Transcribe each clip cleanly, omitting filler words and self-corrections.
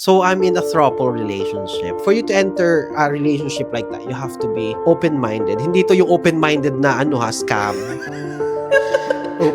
So I'm in a throuple relationship. For you to enter a relationship like that, you have to be open-minded. Hindi to yung open-minded na scam.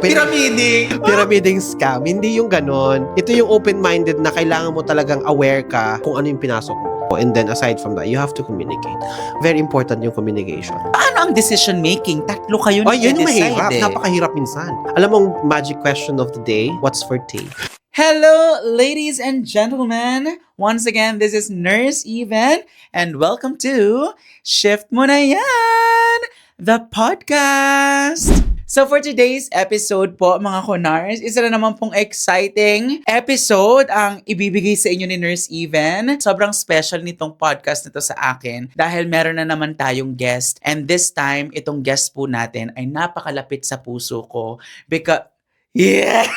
Pyramiding scam. Hindi yung ganon. Ito yung open-minded na kailangan mo talagang aware ka kung ano yung pinasok mo. And then aside from that, you have to communicate. Very important yung communication. Paano ang decision making? Tatlo kayo Yun yung nag-decide mahirap. Napakahirap minsan. Alam mo, magic question of the day, what's for tea? Hello, ladies and gentlemen. Once again, this is Nurse Even, and welcome to Shift Mo Na Yan, the podcast. So for today's episode po, mga Kunars, isa na naman pong exciting episode ang ibibigay sa inyo ni Nurse Even. Sobrang special nitong podcast nito sa akin dahil meron na naman tayong guest. And this time, itong guest po natin ay napakalapit sa puso ko because... Yeah!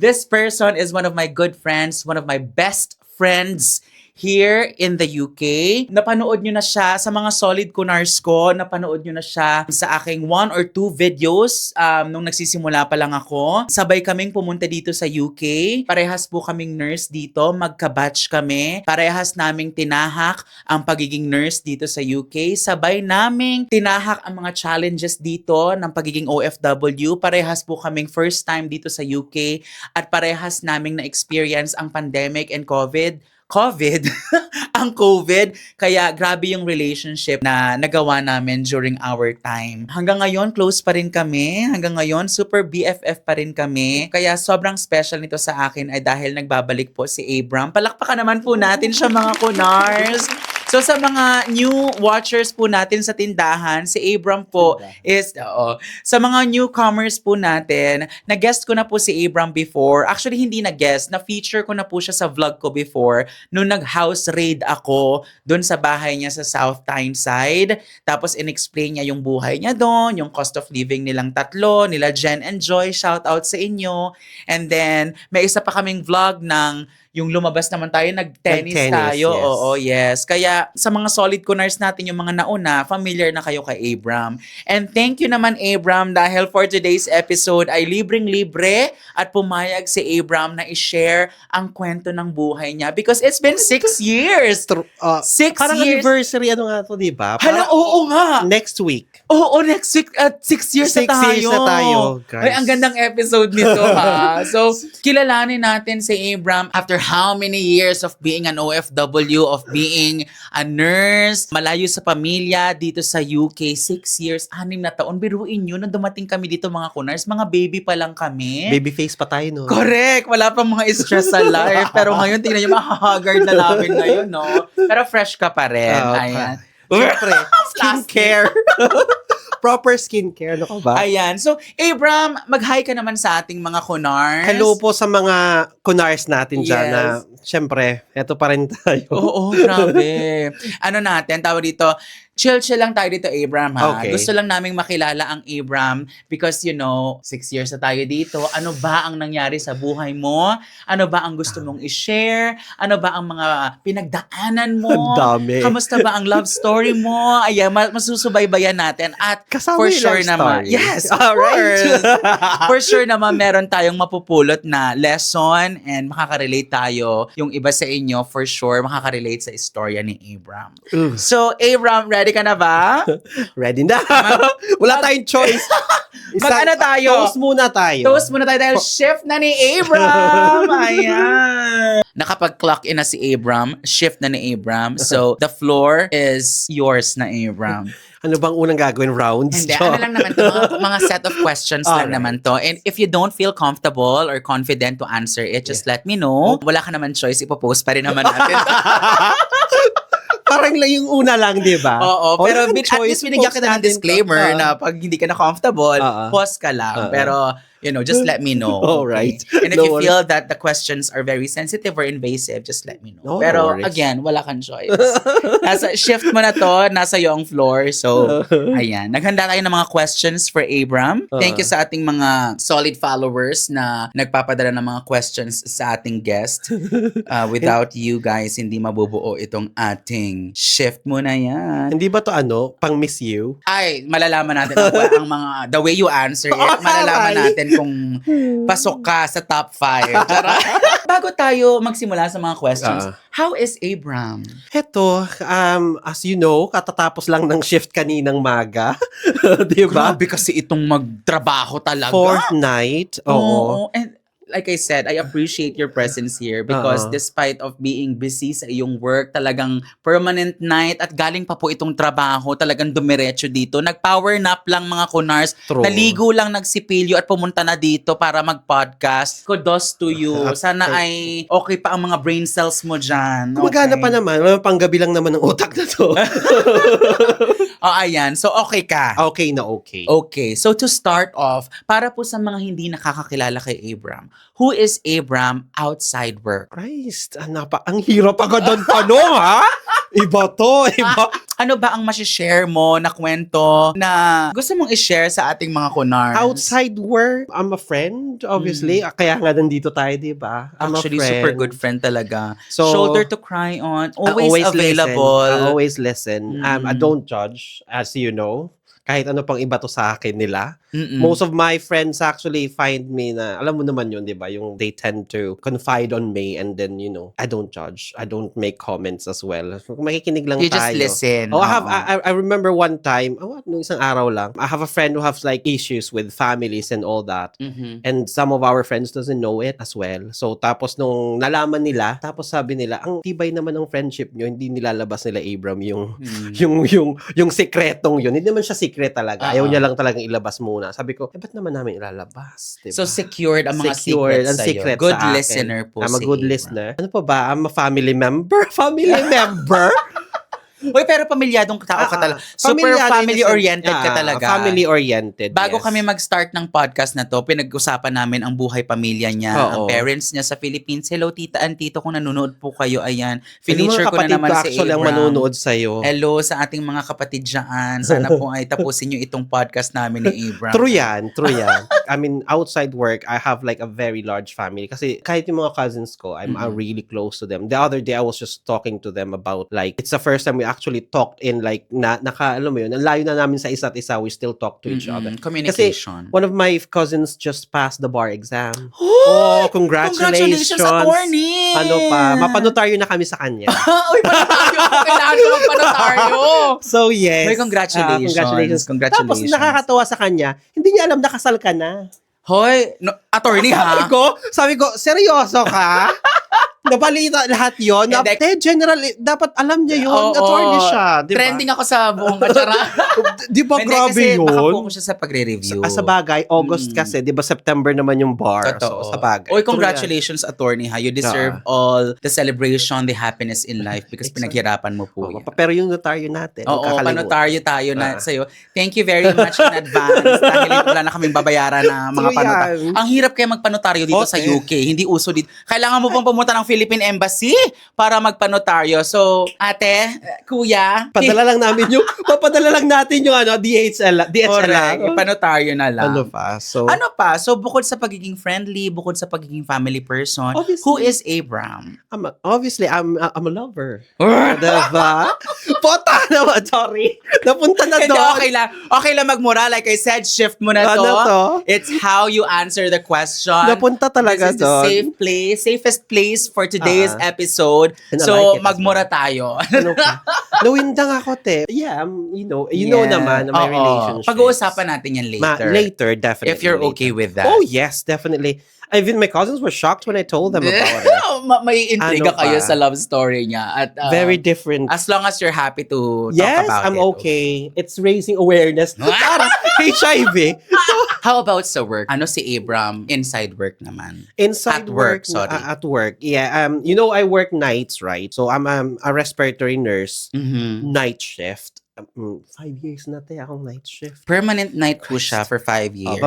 This person is one of my good friends, one of my best friends here in the UK. Napanood nyo na siya sa mga solid Kunars ko. Napanood nyo na siya sa aking 1 or 2 videos nung nagsisimula pa lang ako. Sabay kaming pumunta dito sa UK. Parehas po kaming nurse dito. Magka-batch kami. Parehas naming tinahak ang pagiging nurse dito sa UK. Sabay naming tinahak ang mga challenges dito ng pagiging OFW. Parehas po kaming first time dito sa UK. At parehas naming na-experience ang pandemic and COVID, ang COVID. Kaya grabe yung relationship na nagawa namin during our time. Hanggang ngayon, close pa rin kami. Hanggang ngayon, super BFF pa rin kami. Kaya sobrang special nito sa akin ay dahil nagbabalik po si Abram. Palakpakan naman po natin siya, mga Kunars. So sa mga new watchers po natin sa tindahan, si Abram po is, sa mga newcomers po natin, na-guest ko na po si Abram before. Actually, hindi na-guest, na-feature ko na po siya sa vlog ko before nung nag-house raid ako doon sa bahay niya sa South Tyneside. Tapos in-explain niya yung buhay niya doon, yung cost of living nilang tatlo, nila Jen and Joy, shout out sa inyo. And then, may isa pa kaming vlog ng yung lumabas naman tayo, nag-tennis tayo. Yes. Oo, yes. Kaya sa mga solid Kunars natin, yung mga nauna, familiar na kayo kay Abram. And thank you naman, Abram, dahil for today's episode ay libreng-libre at pumayag si Abram na i-share ang kwento ng buhay niya. Because it's been 6 years. 6 Parang years. anniversary, nga to, di ba? Hala, oo nga. Next week. Oo, next week, 6 years 6 na tayo. years na tayo, guys. Ay, ang gandang episode nito, ha? So, kilalanin natin si Abram after how many years of being an OFW, of being a nurse, malayo sa pamilya, dito sa UK, 6 years, 6 na taon. Biruin nyo, nung dumating kami dito, mga Kunars, mga baby pa lang kami. Baby face pa tayo, no? Correct! Wala pang mga stress sa life. Pero ngayon, tingnan nyo, mahahagard na namin ngayon, no? Pero fresh ka pa rin. Ayan. Siyempre, skincare. Proper skincare, ano ka ba? Ayan. So, Abram, mag-hi ka naman sa ating mga Kunars. Hello po sa mga Kunars natin dyan Yes. na, siyempre, eto pa rin tayo. Oo, grabe. Ano natin, tawag dito, chill lang tayo dito, Abram, ha? Okay. Gusto lang naming makilala ang Abram because, 6 years na tayo dito. Ano ba ang nangyari sa buhay mo? Ano ba ang gusto mong i-share? Ano ba ang mga pinagdaanan mo? Ang dami. Kamusta ba ang love story mo? Ayan, masusubaybayan natin. At Kasama for yung sure love naman. story. Yes, of Alright. course. For sure naman, meron tayong mapupulot na lesson and makaka-relate tayo. Yung iba sa inyo, for sure, makaka-relate sa istorya ni Abram. So, Abram, ready ka na ba? Ready na. Wala tayong choice. Mag-ano tayo? Toast muna tayo. Toast muna tayo dahil shift na ni Abram. Ayan. Nakapag-clock in na si Abram. Shift na ni Abram. So, the floor is yours na, Abram. Ano bang unang gagawin? Rounds? Hindi, ano lang naman to, mga set of questions lang naman to. And if you don't feel comfortable or confident to answer it, just let me know. Wala ka naman choice, ipopost pa rin naman natin. Parang lang yung una lang, di ba? Oo, pero Walang at least binigyan kita ng disclaimer na pag hindi ka na comfortable, pause ka lang. Pero, just let me know. All right. Okay? And if No you worries. feel that the questions are very sensitive or invasive, just let me know. No Pero worries. again, wala kang choice. Shift mo na to, nasa iyo ang floor. So, ayan. Naghanda tayo ng mga questions for Abram. Thank you sa ating mga solid followers na nagpapadala ng mga questions sa ating guest. Without you guys, hindi mabubuo itong ating shift mo na yan. Hindi ba to pang miss you? Ay, malalaman natin ang mga, the way you answer it, malalaman natin kung pasok ka sa top 5. Charot. Bago tayo magsimula sa mga questions, Ah. how is Abram? Heto, as you know, katatapos lang ng shift kaninang maga. Diba? Grabe kasi itong magtrabaho talaga. Fourth night. Oo. And like I said, I appreciate your presence here because Oo. despite of being busy sa iyong work, talagang permanent night at galing pa po itong trabaho, talagang dumiretso dito. Nag-power nap lang mga kunars. True. Naligo lang, nagsipilyo at pumunta na dito para mag-podcast. Kudos to you. Sana ay okay pa ang mga brain cells mo dyan. Gumagana Okay. pa naman. Panggabi lang naman ng utak na to. Oh, ayan. So, okay ka. Okay na okay. Okay, so to start off, para po sa mga hindi nakakakilala kay Abram, who is Abram outside work? Christ, ang hirap agad ang tanong, ha? Iba to, iba. Ano ba ang masishare mo na kwento na gusto mong i-share sa ating mga kunars? Outside work, I'm a friend, obviously. Kaya nga nandito tayo, di ba? I'm Actually, a friend. super good friend talaga. So, Shoulder to cry on. I Always available. Listen. I always listen. I don't judge, as you know. Kahit ano pang iba to sa akin nila. Mm-mm. Most of my friends actually find me na, alam mo naman yun, di ba? Yung they tend to confide on me and then, I don't judge. I don't make comments as well. Makikinig lang You tayo. just listen. Oh, Oo. I remember one time, nung isang araw lang, I have a friend who has like issues with families and all that. Mhm. And some of our friends doesn't know it as well. So, tapos nung nalaman nila, tapos sabi nila, ang tibay naman ng friendship nyo, hindi nilalabas nila Abram yung yung sekretong yun. Hindi naman siya secret talaga. Ayaw niya lang talagang ilabas muna. Sabi ko, ba't naman namin ilalabas? Diba? So, secured ang mga Secured secrets ang sa'yo. secret Good sa akin. listener po I'm a si good Abram. listener. Ano pa ba? I'm a family member? Family member? Uy, pero pamilyadong tao ka talaga. Super Pamilyado in the family-oriented sense- ka talaga. Family-oriented, Bago yes. kami mag-start ng podcast na to, pinag-usapan namin ang buhay pamilya niya, ang Oo. parents niya sa Philippines. Hello, tita and tito, kung nanonood po kayo, ayan. Yung Feature mga ko na kapatid naman ko si actually ang Abram. manonood sa'yo. Hello sa ating mga kapatid dyan. Sana po ay tapusin nyo itong podcast namin ni Abram. True yan, true yan. I mean, outside work, I have like a very large family. Kasi kahit yung mga cousins ko, I'm really close to them. The other day, I was just talking to them about like, it's the first time we actually talked in like, alam mo yun, ang layo na namin sa isa't isa, we still talk to each other. Communication. One of my cousins just passed the bar exam. Oh, congratulations. attorney! Ano pa, mapanotaryo na kami sa kanya. Uy, panotaryo! Kailangan ko magpanotaryo! So yes. Uy, congratulations. Tapos nakakatawa sa kanya, hindi niya alam nakasal ka na. Hoy, attorney ha? Sabi ko, seryoso ka? Nabalita lahat yun. Hindi. General, dapat alam niya yun. Oo. Attorney siya. Diba? Trending ako sa buong katsara. Di ba Hindi, grabe kasi yun? nakapokus siya sa pagre-review. Sa bagay, August kasi, di ba September naman yung bar. Totoo. So, sa bagay. Uy, congratulations, attorney ha. You deserve all the celebration, the happiness in life because pinaghirapan mo po yan. Pero yung notaryo natin, Oo, kakalimutan. panotaryo tayo na sa'yo. Thank you very much in advance dahil wala na kaming babayaran na mga True panotaryo. yan. Ang hirap kaya magpanotaryo dito sa Okay. UK. Hindi uso dito. Kailangan mo pang pumunta ng Philippine Embassy para magpanotaryo. So, ate, kuya, Papadala lang natin yung DHL lang. panotaryo na lang. Ano pa? So, Ano pa? So, bukod sa pagiging friendly, bukod sa pagiging family person, Obviously. who is Abram? I'm a lover. Diba? Pota naman, sorry. Napunta na Hindi, doon. okay lang. Okay lang magmura. Like I said, shift mo na to. Ano to? It's how you answer the question. Napunta talaga This is the doon. safest place for today's episode. And I So, like it as magmura tayo. Ano ka? Nawindang ako, te. Yeah, you know naman my Oo. relationship. Pag-uusapan natin yan later. Later, definitely. If you're okay later. with that. Oh, yes, definitely. Even my cousins were shocked when I told them about it. May intriga Ano pa? kayo sa love story niya. At, Very different. as long as you're happy to talk Yes, about I'm it. okay. It's raising awareness. Tara, HIV. How about sa work? Ano si Abram inside work naman? Inside At work, work, sorry. at work. Yeah, I work nights, right? So I'm a respiratory nurse, Mhm. night shift. 5 years na tayo akong night shift. Permanent night po siya for 5 years.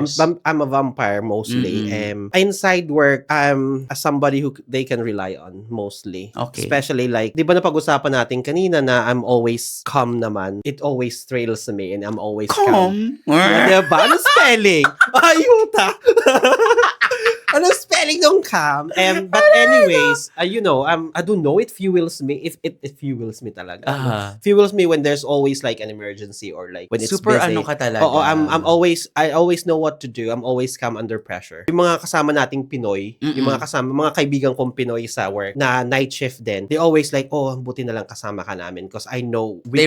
I'm a vampire mostly. Inside work, I'm somebody who they can rely on mostly. Okay. Especially like, di ba napag-usapan natin kanina na I'm always calm naman. It always thrills me and I'm always calm. Calm? Diba? Ano spelling? Ayuta! Ano spelling ng cam? But anyways, you know, I don't know, it fuels me. If it fuels me talaga. Fuels me when there's always like an emergency or like when it's Super busy. ano ka talaga. Oo, I always know what to do. I'm always calm under pressure. Yung mga kasama nating Pinoy, yung mga kaibigan kong Pinoy sa work na night shift din, they always like, oh, buti na lang kasama ka namin because I know we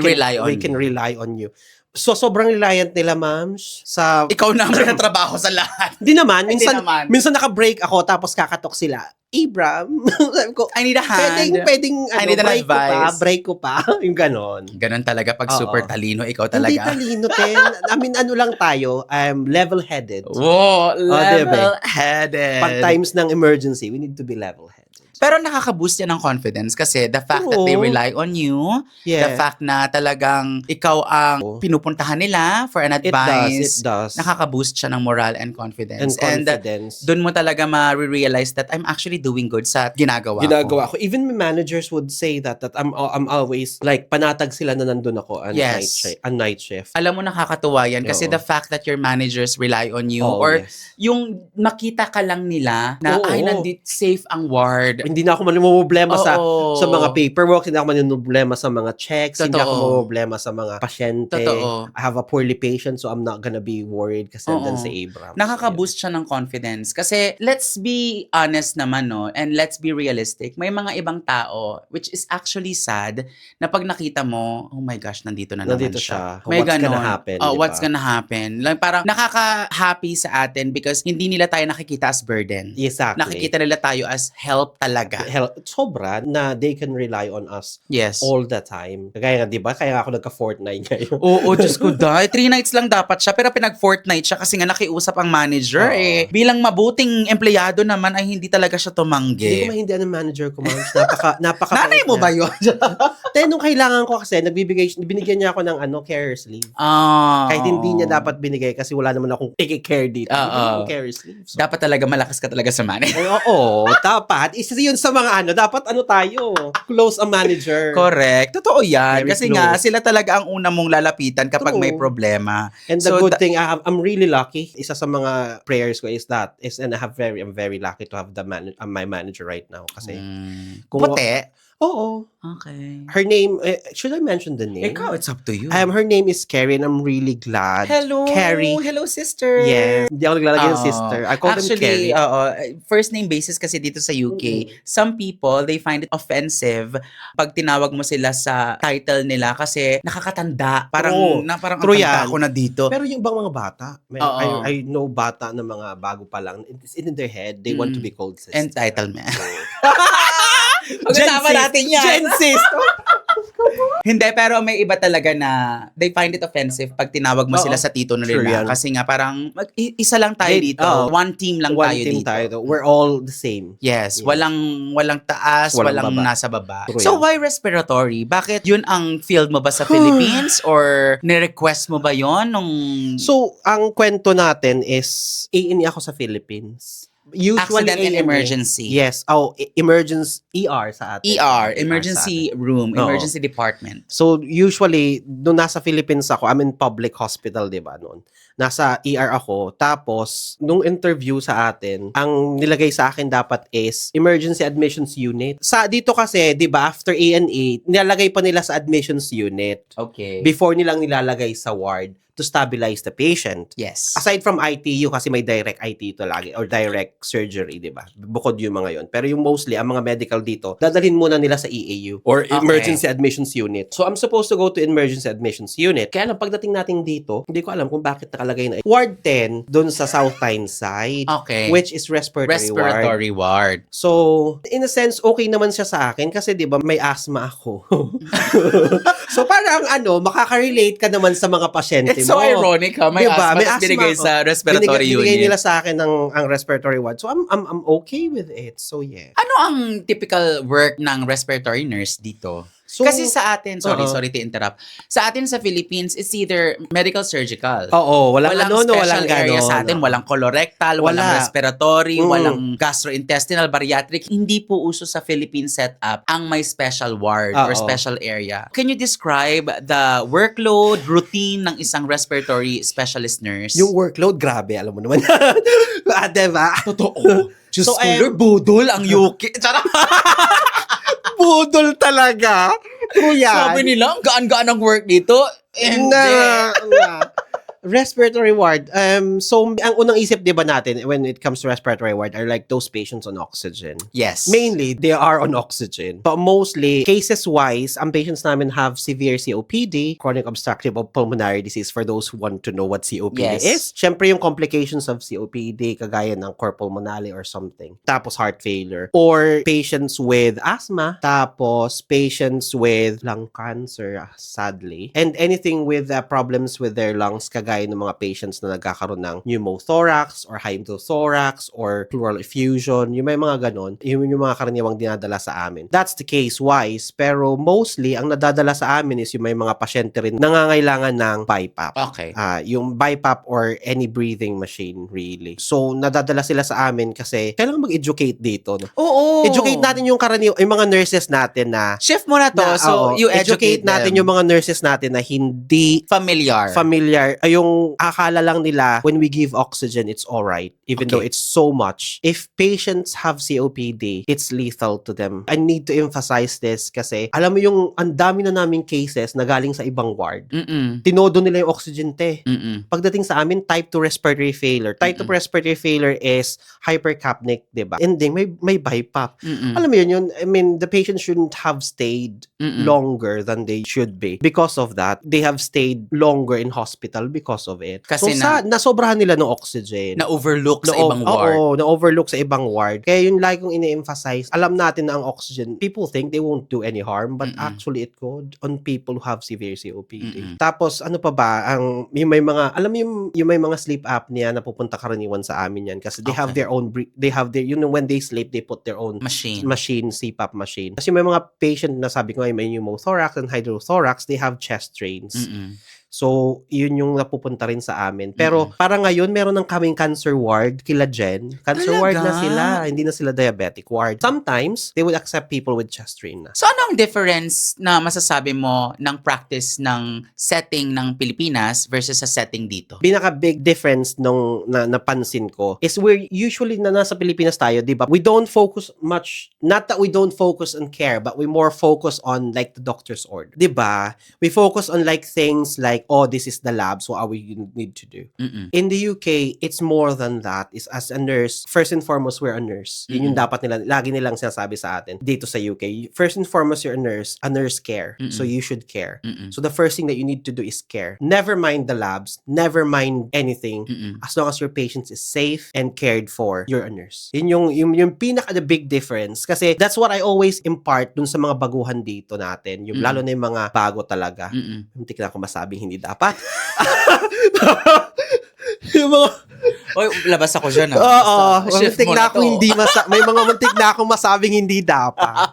can rely on you. So, sobrang reliant nila, ma'am, sa... Ikaw na ang trabaho sa lahat. Hindi naman. Hindi naman. Minsan naka-break ako tapos kakatok sila. Abram, sabi ko, I need a hand. Pwedeng I need an advice. Break ko pa. Yung ganon. Ganon talaga pag super talino, ikaw Hindi talaga. talino, Ten. I mean, ano lang tayo, level-headed. Wow, diba? level-headed. Pag times ng emergency, we need to be level-headed. Pero nakaka-boost yan ng confidence kasi the fact that they rely on you, the fact na talagang ikaw ang pinupuntahan nila for an advice, it does. Nakaka-boost siya ng moral and confidence. And dun mo talaga ma-realize that I'm actually doing good sa ginagawa ko. Even my managers would say that I'm always like panatag sila na nandun ako on night shift. Alam mo, nakakatuwa yan kasi the fact that your managers rely on you or yung makita ka lang nila na nandito safe ang ward. Hindi na ako mamumblema sa mga paperwork, hindi ako mamumblema sa mga checks, hindi ako mamumblema sa mga pasyente. Totoo. I have a poorly patient so I'm not gonna be worried kasi nandun si Abram. Nakaka-boost siya ng confidence kasi let's be honest naman, no, and let's be realistic. May mga ibang tao which is actually sad na pag nakita mo, oh my gosh, nandito na naman siya. May what's gonna happen? What's gonna happen? Like, parang nakaka-happy sa atin because hindi nila tayo nakikita as burden. Exactly. Nakikita nila tayo as help talaga. Sobra na they can rely on us yes. all the time. Kaya nga, di ba? Kaya nga ako nagka-fortnight ngayon. Oo, Diyos ko, 3 nights lang dapat siya pero pinag-fortnight siya kasi nga nakiusap ang manager. Bilang mabuting empleyado naman ay hindi talaga siya tumanggi. Hindi ko mahindihan ng manager ko, ma'am. Napaka Nanay mo ba yun? Nung kailangan ko kasi, binigyan niya ako ng carer's leave. Kahit hindi niya dapat binigay kasi wala naman akong care dito. Carer's leave. So, dapat talaga malakas ka talaga sa manager. Oo, dapat. Isa yun sa mga dapat tayo, close ang manager. Correct. Totoo yan. Very kasi close. nga, sila talaga ang una mong lalapitan kapag may problema. And the good thing, I'm really lucky. Isa sa mga prayers ko and I'm very lucky to have my manager right now. Kasi, puti? Oo. Okay. Her name, should I mention the name? Ikaw, it's up to you. Her name is Carrie and I'm really glad. Hello. Carrie. Hello, sister. Yes. Hindi ako naglalagay ng sister. I call them Carrie. First name basis kasi dito sa UK, some people, they find it offensive pag tinawag mo sila sa title nila kasi nakakatanda. Parang tanda ako na dito. Pero yung bang mga bata, I know bata na mga bago pa lang, it's in their head, they want to be called sister. Entitlement. Pag-usapan natin yan. Genesis. Hindi, pero may iba talaga na they find it offensive pag tinawag mo sila sa tito nila. Kasi nga parang isa lang tayo dito. One team lang tayo dito. We're all the same. Yes. Walang taas, walang nasa baba. So why respiratory? Bakit yun ang field mo ba sa Philippines? Or ni-request mo ba yun? So, ang kwento natin is A&E ako sa Philippines. Usually accident and emergency. Yes. Emergency ER sa atin. Emergency room, emergency department. So, usually, nung nasa Philippines ako, I'm in public hospital, di ba, noon? Nasa ER ako. Tapos, nung interview sa atin, ang nilagay sa akin dapat is emergency admissions unit. Dito kasi, di ba, after A&E, nilalagay pa nila sa admissions unit. Okay. Before nilang nilalagay sa ward to stabilize the patient. Yes. Aside from ITU, kasi may direct ITU to lagi, or direct surgery, di ba? Bukod yung mga yon. Pero yung mostly, ang mga medical dito, dadalhin muna nila sa EAU, or Emergency Admissions Unit. So, I'm supposed to go to Emergency Admissions Unit. Kaya lang, pagdating natin dito, hindi ko alam kung bakit nakalagay na Ward 10, dun sa South Tyneside. Okay. Which is respiratory ward. So, in a sense, okay naman siya sa akin kasi, di ba, may asthma ako. So, parang makaka-relate ka naman sa mga pasyente mo. So ironic ha, may diba? asthma binigay sa respiratory unit. Binigay nila sa akin ang respiratory ward. So I'm okay with it. So yeah. Ano ang typical work ng respiratory nurse dito? So, Kasi sa atin, sorry Oo. to interrupt. Sa atin sa Philippines, it's either medical surgical. Oo, walang ano, no, special walang area ganon. sa atin, walang colorectal, walang Wala. respiratory, Mm. walang gastrointestinal, bariatric. Hindi po uso sa Philippine setup ang may special ward or Oo. special area. Can you describe the workload, routine ng isang respiratory specialist nurse? Yung workload, grabe, alam mo naman. Diba? Totoo. Diyos So, ko, Lord, budol ang Yuki. Charot. Budol talaga. True yan. Sabi nila, ang gaan-gaan ang work dito. Hindi. Na. Respiratory ward. So, ang unang isip, di ba natin, when it comes to respiratory ward, are like those patients on oxygen. Yes. Mainly, they are on oxygen. But mostly, cases-wise, ang patients namin have severe COPD, chronic obstructive pulmonary disease, for those who want to know what COPD Yes. is. Siyempre, yung complications of COPD, kagaya ng cor pulmonale or something. Tapos, heart failure. Or patients with asthma. Tapos, patients with lung cancer, sadly. And anything with problems with their lungs, kagaya ng mga patients na nagkakaroon ng pneumothorax or hydrothorax or pleural effusion, yung may mga ganon, yung mga karaniwang dinadala sa amin. That's the case-wise, pero mostly, ang nadadala sa amin is yung may mga pasyente rin nangangailangan ng BiPAP. Okay. Yung BiPAP or any breathing machine, really. So, nadadala sila sa amin kasi kailangan mag-educate dito. No? Oo. Educate natin yung yung mga nurses natin na Shift mo na to, so oo, you educate natin them. yung mga nurses natin na hindi familiar. yung akala lang nila when we give oxygen, it's alright. Even though it's so much. If patients have COPD, it's lethal to them. I need to emphasize this kasi alam mo yung ang dami na naming cases na galing sa ibang ward. Mm-mm. Tinodo nila yung oxygen, te. Mm-mm. Pagdating sa amin, type 2 respiratory failure. Type 2 respiratory failure is hypercapnic, diba? Ending, may BiPAP. Mm-mm. Alam mo yun, I mean, the patient shouldn't have stayed Mm-mm. longer than they should be. Because of that, they have stayed longer in hospital because of it. Kasi so, nasobrahan nila ng oxygen. Na-overlook sa ibang ward. Oo, na-overlook sa ibang ward. Kaya yung lagi kong ini-emphasize, alam natin na ang oxygen, people think they won't do any harm, but actually it could on people who have severe COPD. Tapos, ano pa ba, yung may mga, alam mo yung may mga sleep apnea na pupunta karaniwan sa amin yan kasi they have their own, you know, when they sleep, they put their own machine, CPAP machine. Kasi may mga patient na sabi ko ay may pneumothorax and hydrothorax, they have chest drains. So, yun yung napupunta rin sa amin. Pero, para ngayon, meron ng kaming cancer ward, kila Jen. Cancer Talaga? ward na sila. Hindi na sila diabetic ward. Sometimes, they would accept people with chest drain na. So, ano ang difference na masasabi mo ng practice ng setting ng Pilipinas versus sa setting dito? Pinaka-big difference nung napansin ko is we're usually na nasa Pilipinas tayo, di ba? We don't focus much, not that we don't focus on care, but we more focus on like the doctor's order. Di ba? We focus on like things like, oh, this is the lab, so what we need to do. In the UK, it's more than that. Is as a nurse, first and foremost, we're a nurse. Yun yung dapat nila, lagi nilang sinasabi sa atin dito sa UK. First and foremost, you're a nurse care. So you should care. So the first thing that you need to do is care. Never mind the labs, never mind anything. As long as your patient is safe and cared for, you're a nurse. Yun yung pinaka the big difference. Kasi that's what I always impart dun sa mga baguhan dito natin. Yung lalo na yung mga bago talaga. Muntik na ako masabing hindi dapat. Yung mga Oy, labas ako dyan. Oo, Shift muntik mo na na akong to. hindi may mga muntik na akong masabing hindi dapat.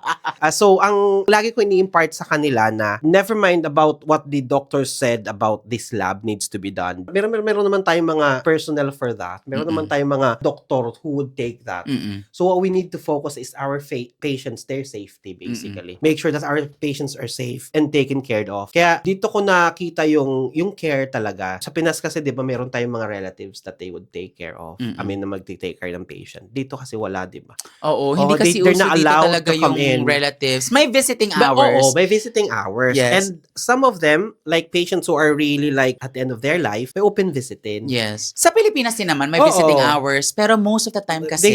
So, ang lagi ko ini-impart sa kanila na never mind about what the doctor said about this lab needs to be done. Meron naman tayong mga personnel for that. Meron naman tayong mga doctor who would take that. So, what we need to focus is our patients, their safety, basically. Make sure that our patients are safe and taken care of. Kaya, dito ko nakita yung care talaga. Sa Pinas kasi, di ba, meron tayong mga relatives that they would take care of. I mean, na mag-take care ng patient. Dito kasi wala, di ba? Oo, hindi kasi they're uso not dito allowed talaga to come yung in. relatives. May visiting hours. Oo, may visiting hours. Yes. And some of them, like patients who are really like at the end of their life, may open visiting. Yes. Sa Pilipinas din naman, may Oo. visiting hours. Pero most of the time kasi,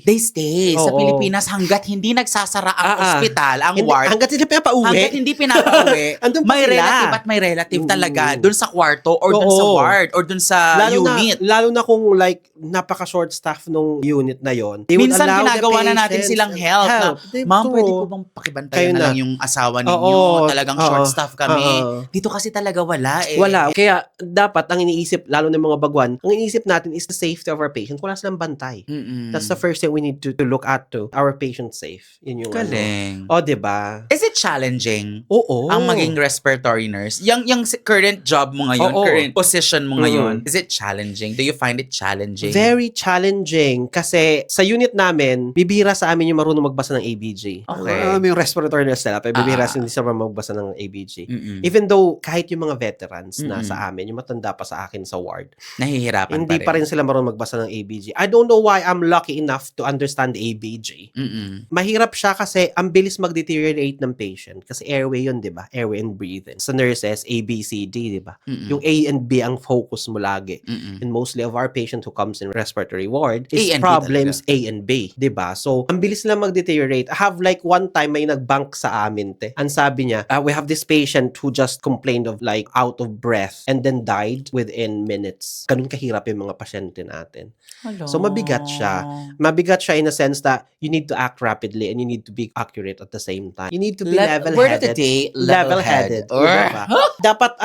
They stay. Sa Oo. Pilipinas, hanggat hindi nagsasara ang ospital, ang Hindi, ward, hanggat sila pinapauwi. hanggat hindi pinapauwi, Andun pa may sila. relative at may relative talaga dun sa kwarto or dun sa Oo. ward or dun sa Lalo unit. Lalo na kung like napaka-short staff nung unit na yon. They would Minsan allow the ginagawa na natin patients silang help na, ma'am, pwede po bang Kayo pakibantayan na na. lang yung asawa ninyo? Oo, Talagang oo, short staff kami. oo. Dito kasi talaga wala eh. Wala. Kaya dapat ang iniisip, lalo ng mga baguan, ang iniisip natin is the safety of our patients. Wala silang bantay. Mm-mm. That's the first thing we need to look at to. Our patients safe. Yun yung Galing. O, diba? Is it challenging Oo. ang maging respiratory nurse? Yung current job mo ngayon, Oo. current position mo ngayon, is it challenging? Do you find it challenging? Very challenging kasi sa unit namin, bibihira sa amin yung marunong magbasa ng ABG. Okay. Yung respiratory nurse nila, pero bibihira Ah. hindi sila magbasa ng ABG. Mm-mm. Even though kahit yung mga veterans na Mm-mm. sa amin, yung matanda pa sa akin sa ward, Nahihirapan hindi pa rin sila marunong magbasa ng ABG. I don't know why I'm lucky enough to understand ABG. Mm-mm. Mahirap siya kasi ang bilis mag-deteriorate ng patient. Kasi airway yun, di ba? Airway and breathing. Sa nurses, A, B, C, D, di ba? Mm-mm. Yung A and B ang focus mo lagi. Mm-mm. And mostly of our patients who comes in respiratory ward is A and B problems A and B, 'di ba? So, ang bilis lang mag-deteriorate. I have like one time may nag-bank sa amin, te. Ang sabi niya, we have this patient who just complained of like out of breath and then died within minutes. Ganun kahirap yung mga pasyente natin. Hello. So, mabigat siya. Mabigat siya in a sense that you need to act rapidly and you need to be accurate at the same time. You need to be level-headed. Word of the day, level-headed. Diba? Dapat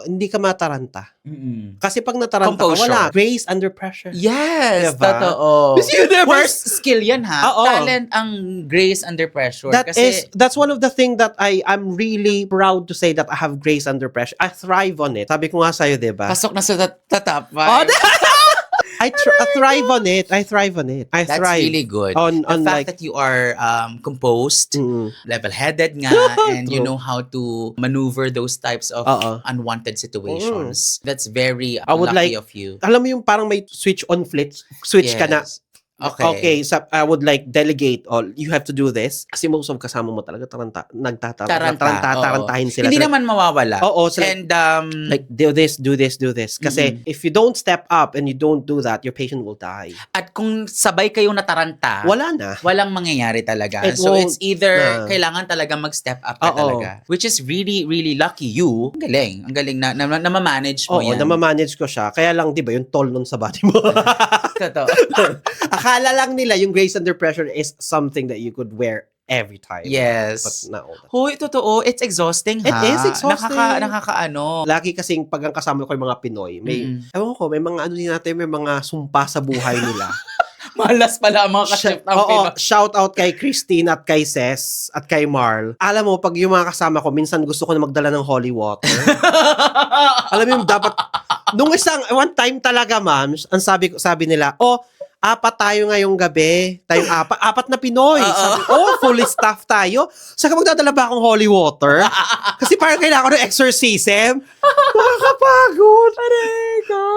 hindi ka mataranta. Mm-mm. Kasi pag nataranta ka, Composure. wala. Grace under pressure. Yes, Diba? totoo. Miss Universe! First skill yan ha. Oo. Talent ang grace under pressure. That's one of the thing that I'm really proud to say that I have grace under pressure. I thrive on it. Sabi ko nga sa'yo, diba? pasok na sa top 5. Oh, I thrive on it. I thrive on it. I That's thrive. really good. On The fact like, that you are composed, mm, level-headed nga, and you True. know how to maneuver those types of Oo. unwanted situations. That's very I would lucky like- of you. alam mo yung parang may switch on switch ka na. Yes. Okay. I would like delegate you have to do this. Kasi most of kasama mo talaga tarantahin sila. Hindi Sila- naman mawawala. Oo, sila- And like do this. Kasi if you don't step up and you don't do that, your patient will die. at kung sabay kayong nataranta, Wala na. walang mangyayari talaga. It So won't it's either na. kailangan talaga mag-step up ka Oo. talaga. Which is really, really lucky you. Ang galing. Ang galing na ma-manage mo Oo, yan. namamanage ko siya. Kaya lang, di ba, yung toll nun sa body mo. Totoo. Akala lang nila yung grace under pressure is something that you could wear every time. Yes. But not all the time. Hoy, totoo. It's exhausting, It ha? is exhausting. Nakakaano. Lagi kasing pag ang kasama ko yung mga Pinoy, ewan ko, may mga din natin, may mga sumpa sa buhay nila. Malas pala ang mga ka-shift ng Oo, Pinoy. shout out kay Christine at kay Ces at kay Marl. Alam mo, pag yung mga kasama ko, minsan gusto ko na magdala ng holy water. Alam mo yung dapat, one time talaga, ma'am, ang sabi nila, apat tayo ngayong gabi. Tayong apat na Pinoy. Sabi, fully staffed tayo. Saka magdadala ba akong holy water? Kasi parang kailangan ko ng exorcism. Nakakapagod.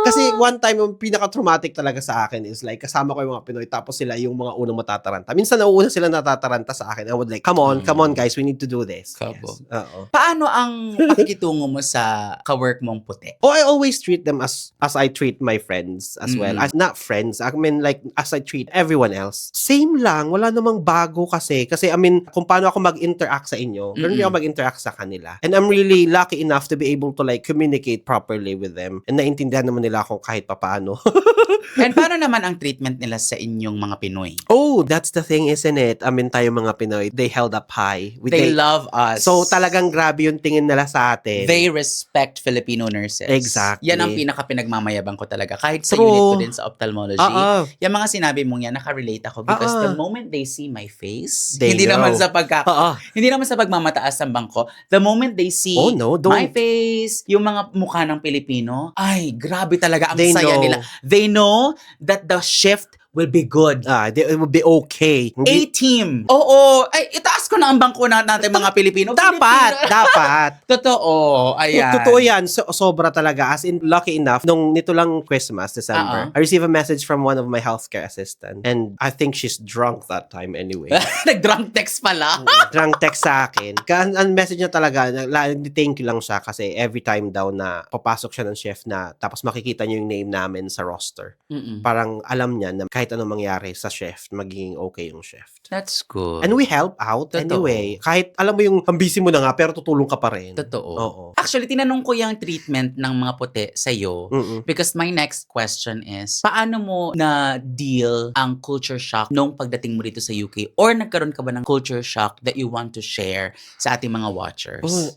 Kasi one time, yung pinaka-traumatic talaga sa akin is like, kasama ko yung mga Pinoy, tapos sila yung mga unang matataranta. Minsan nauuna sila natataranta sa akin. I would like, come on guys, we need to do this. Kabo. Yes. Oo. Paano ang pakikitungo mo sa kawork mong puti? I always treat them as I treat my friends as well. As not friends. I mean like as I treat everyone else. Same lang, wala namang bago kasi I mean kung paano ako mag-interact sa inyo, ganun din ako mag-interact sa kanila. And I'm really lucky enough to be able to like communicate properly with them. And naintindihan naman nila ako kahit papaano. And paano naman ang treatment nila sa inyong mga Pinoy? That's the thing, isn't it? I mean tayo mga Pinoy, they held up high. They love us. So talagang grabe yung tingin nila sa atin. They respect Filipino nurses. Exactly. Yan ang pinaka-pinagmamayabang ko talaga. Kahit sa True. unit ko din sa ophthalmology. Yung mga sinabi mong yan, nakarelate ako because the moment they see my face, They hindi know. naman sa hindi naman sa pagmamataas ng bangko, the moment they see my face, yung mga mukha ng Pilipino, ay, grabe talaga ang They saya know. nila. They know that the shift will be good. It will be okay. A-team. Oo. Ay, itaas ko na ang bangko natin mga Pilipino. Dapat. Totoo. Ayan. Totoo yan. Sobra talaga. As in, lucky enough, nung nito lang Christmas, December, I received a message from one of my healthcare assistant. And I think she's drunk that time anyway. Nag-drunk text pala. Drunk text sa akin. Ang message niya talaga, thank you lang siya kasi every time daw na papasok siya ng chef na tapos makikita niyo yung name namin sa roster. Parang alam niya na kahit kahit anong mangyari sa shift, magiging okay yung shift. That's good. And we help out Totoo. anyway. Kahit alam mo yung ang busy mo na nga, pero tutulong ka pa rin. Totoo. Oo. Actually, tinanong ko yung treatment ng mga puti sa'yo Mm-mm. because my next question is, paano mo na-deal ang culture shock nung pagdating mo dito sa UK? Or nagkaroon ka ba ng culture shock that you want to share sa ating mga watchers? Oh,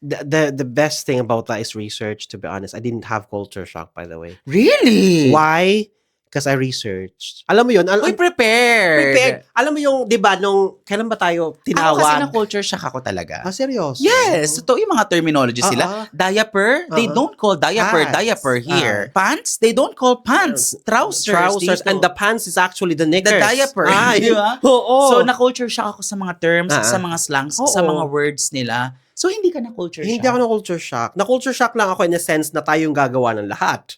the best thing about that is research, to be honest. I didn't have culture shock, by the way. Really? Why? Because I researched. Alam mo yun? Uy, prepared. Prepared. Alam mo yung, di ba, nung, kailan ba tayo Ako kasi tinawag? na-culture shock ako talaga. Seryoso? Yes, totoo yung mga terminology sila. Diaper, they don't call diaper, Pants. diaper here. Pants, they don't call pants. Trousers dito. And the pants is actually the knickers. The diaper. Di ba? Oo. So, na-culture shock ako sa mga terms, sa mga slangs, Oo. sa mga words nila. So, hindi ka na-culture shock? Hindi ako na-culture shock. Na-culture shock lang ako in a sense na tayo yung gagawa ng lahat.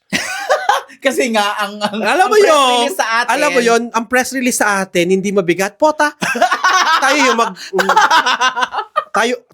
Kasi nga, ang Alam mo press yun, release sa atin. Alam mo yun, ang press release sa atin, hindi mabigat. Pota. tayo yung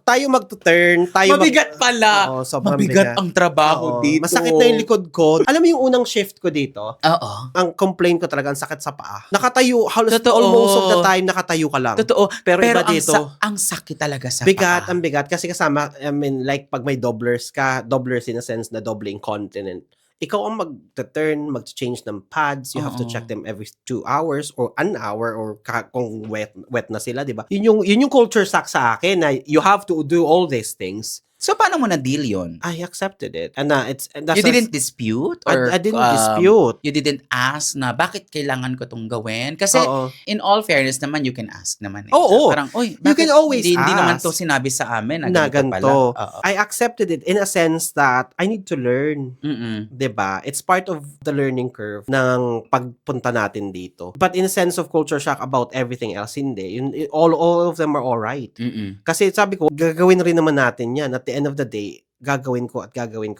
tayo mag-turn. Mabigat pala. Oo, sobrang Mabigat bigat. ang trabaho Oo. dito. Masakit na yung likod ko. Alam mo yung unang shift ko dito? Oo. Ang complaint ko talaga, ang sakit sa paa. Nakatayo, halos Totoo. almost of the time, nakatayo ka lang. Totoo. Pero iba ang dito, ang sakit talaga sa bigat, paa. ang bigat. Kasi kasama, I mean, like, pag may doublers ka, doublers in a sense na double incontinent. Ikaw ang mag-turn, mag-change ng pads. You have to check them every 2 hours or an hour or kung wet na sila, di ba? Yun yung culture shock sa akin na you have to do all these things. So, paano mo na-deal yun? I accepted it. And that's You didn't dispute? Or, I didn't dispute. You didn't ask na, bakit kailangan ko itong gawin? Kasi, Oo. in all fairness naman, you can ask naman. Eh. Oo. Parang, oy, You bakit can always hindi naman ask. to sinabi sa amin Na ganito pala? ganito. Oo. I accepted it in a sense that I need to learn. Mm-mm. 'Di ba? It's part of the learning curve ng pagpunta natin dito. But in a sense of culture shock about everything else, hindi. All of them are alright. Mm-mm. Kasi sabi ko, gagawin rin naman natin yan. At the end of the day, gagawin ko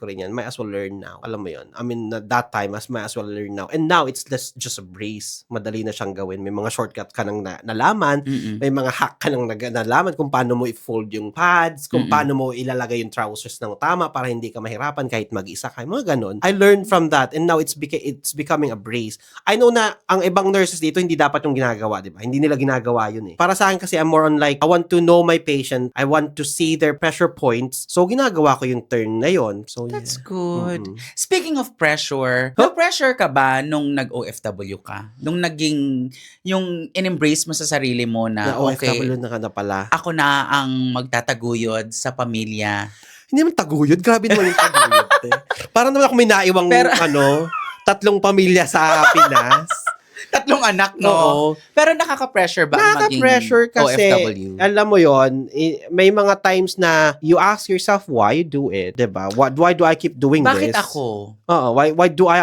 rin yan. Might as well learn now. Alam mo yun? I mean, that time, might as well learn now. And now, it's just a breeze. Madali na siyang gawin. May mga shortcut ka nang nalaman. Mm-mm. May mga hack ka nang nalaman kung paano mo i-fold yung pads, kung paano mo ilalagay yung trousers ng tama para hindi ka mahirapan kahit mag-isa ka. Mga ganon. I learned from that and now it's becoming a breeze. I know na ang ibang nurses dito hindi dapat yung ginagawa, di ba? Hindi nila ginagawa yun eh. Para sa akin kasi I'm more on like, I want to know my patient. I want to see their pressure points. So, ginagawa ko yung turn na yon. So, That's yeah. good. Mm-mm. Speaking of pressure, na-pressure ka ba nung nag-OFW ka? Nung naging, yung in-embrace mo sa sarili mo na, Na okay, OFW na ka na pala. ako na ang magtataguyod sa pamilya. Hindi naman taguyod. Grabe naman yung taguyod. Parang naman ako may naiwang, Pero- 3 pamilya sa Pinas. 3 anak, no? Oo. Pero nakaka-pressure ba ang maging Nakaka-pressure kasi, OFW? alam mo yon, may mga times na you ask yourself why you do it, 'di ba? Why do I keep doing Bakit this? ako? Oo, why do I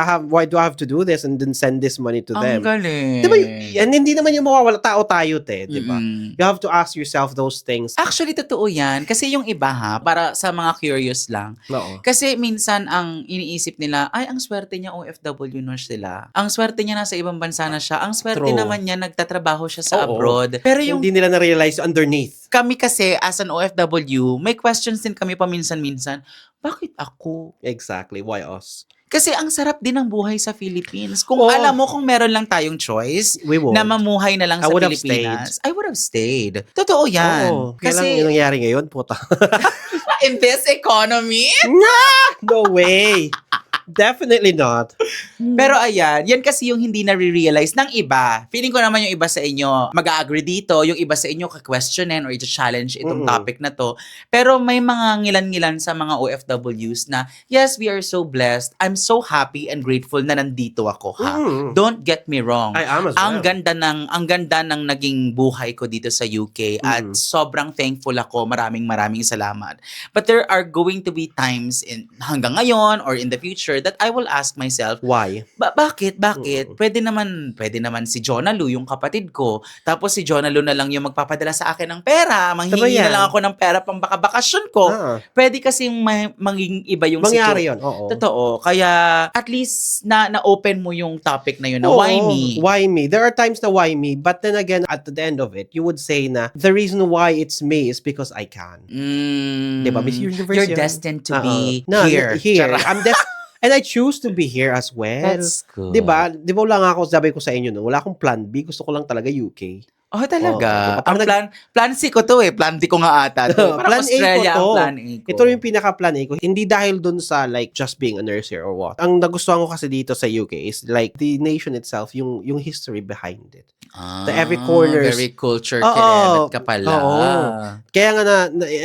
have to do this and then send this money to them? Ang galing. 'Di ba? And hindi naman yung mawawala tao tayo, 'di ba? Mm-mm. You have to ask yourself those things. Actually, totoo yan. Kasi yung iba para sa mga curious lang. Oo. Kasi minsan ang iniisip nila, ay, ang swerte niya OFW nurse sila. Ang swerte niya nasa ibang bansa na siya. Ang swerte True. naman niya nagtatrabaho siya sa Oo. abroad. Pero yung Hindi nila na-realize underneath. kami kasi as an OFW, may questions din kami paminsan-minsan. Bakit ako? Exactly. Why us? Kasi ang sarap din ng buhay sa Philippines. Kung Oo. alam mo, kung meron lang tayong choice We won't. na mamuhay na lang I sa would have Pilipinas, I would have stayed. Totoo yan. Oo. Kaya lang Kasi yung nangyari ngayon, puta. in this economy, No way. Definitely not. pero ayan, yan kasi yung hindi na-realize ng iba. Feeling ko naman yung iba sa inyo mag-agree dito, yung iba sa inyo ka-questionin or i-challenge itong topic na to. Pero may mga ngilan-ngilan sa mga OFWs na, yes, we are so blessed. I'm so happy and grateful na nandito ako, ha? Don't get me wrong. I am as Ang well. ganda ng naging buhay ko dito sa UK at sobrang thankful ako. Maraming salamat. But there are going to be times hanggang ngayon or in the future that I will ask myself, Why? bakit? Pwede naman si Jonah Lu, yung kapatid ko. Tapos si Jonah Lu na lang yung magpapadala sa akin ng pera. Manghingi yan. na lang ako ng pera pang bakasyon ko. Pwede kasi maging iba yung Mangyari yun, oo. Totoo. Kaya at least na-open mo yung topic na yun na Oo, why me? Why me? There are times na why me, but then again, at the end of it, you would say na the reason why it's me is because I can. Diba? Miss Universe You're yun. destined to be No, here. Here. Charot. And I choose to be here as well. That's good. 'Di ba? 'Di ba wala nga ako, sabi ko sa inyo no, wala akong plan B, gusto ko lang talaga UK. Oh, Oo, 'di talaga? ba? Parang Plan C ko to eh. Plan D ko nga ata to. Parang Plan A ko Australia ang to. plan A ko. Ito yung pinaka-plan A ko. Hindi dahil dun sa like just being a nurse here or what. Ang nagustuhan ko kasi dito sa UK is like the nation itself, yung history behind it. The every corners. Very culture Oo. keremet ka pala. Oo. Kaya nga na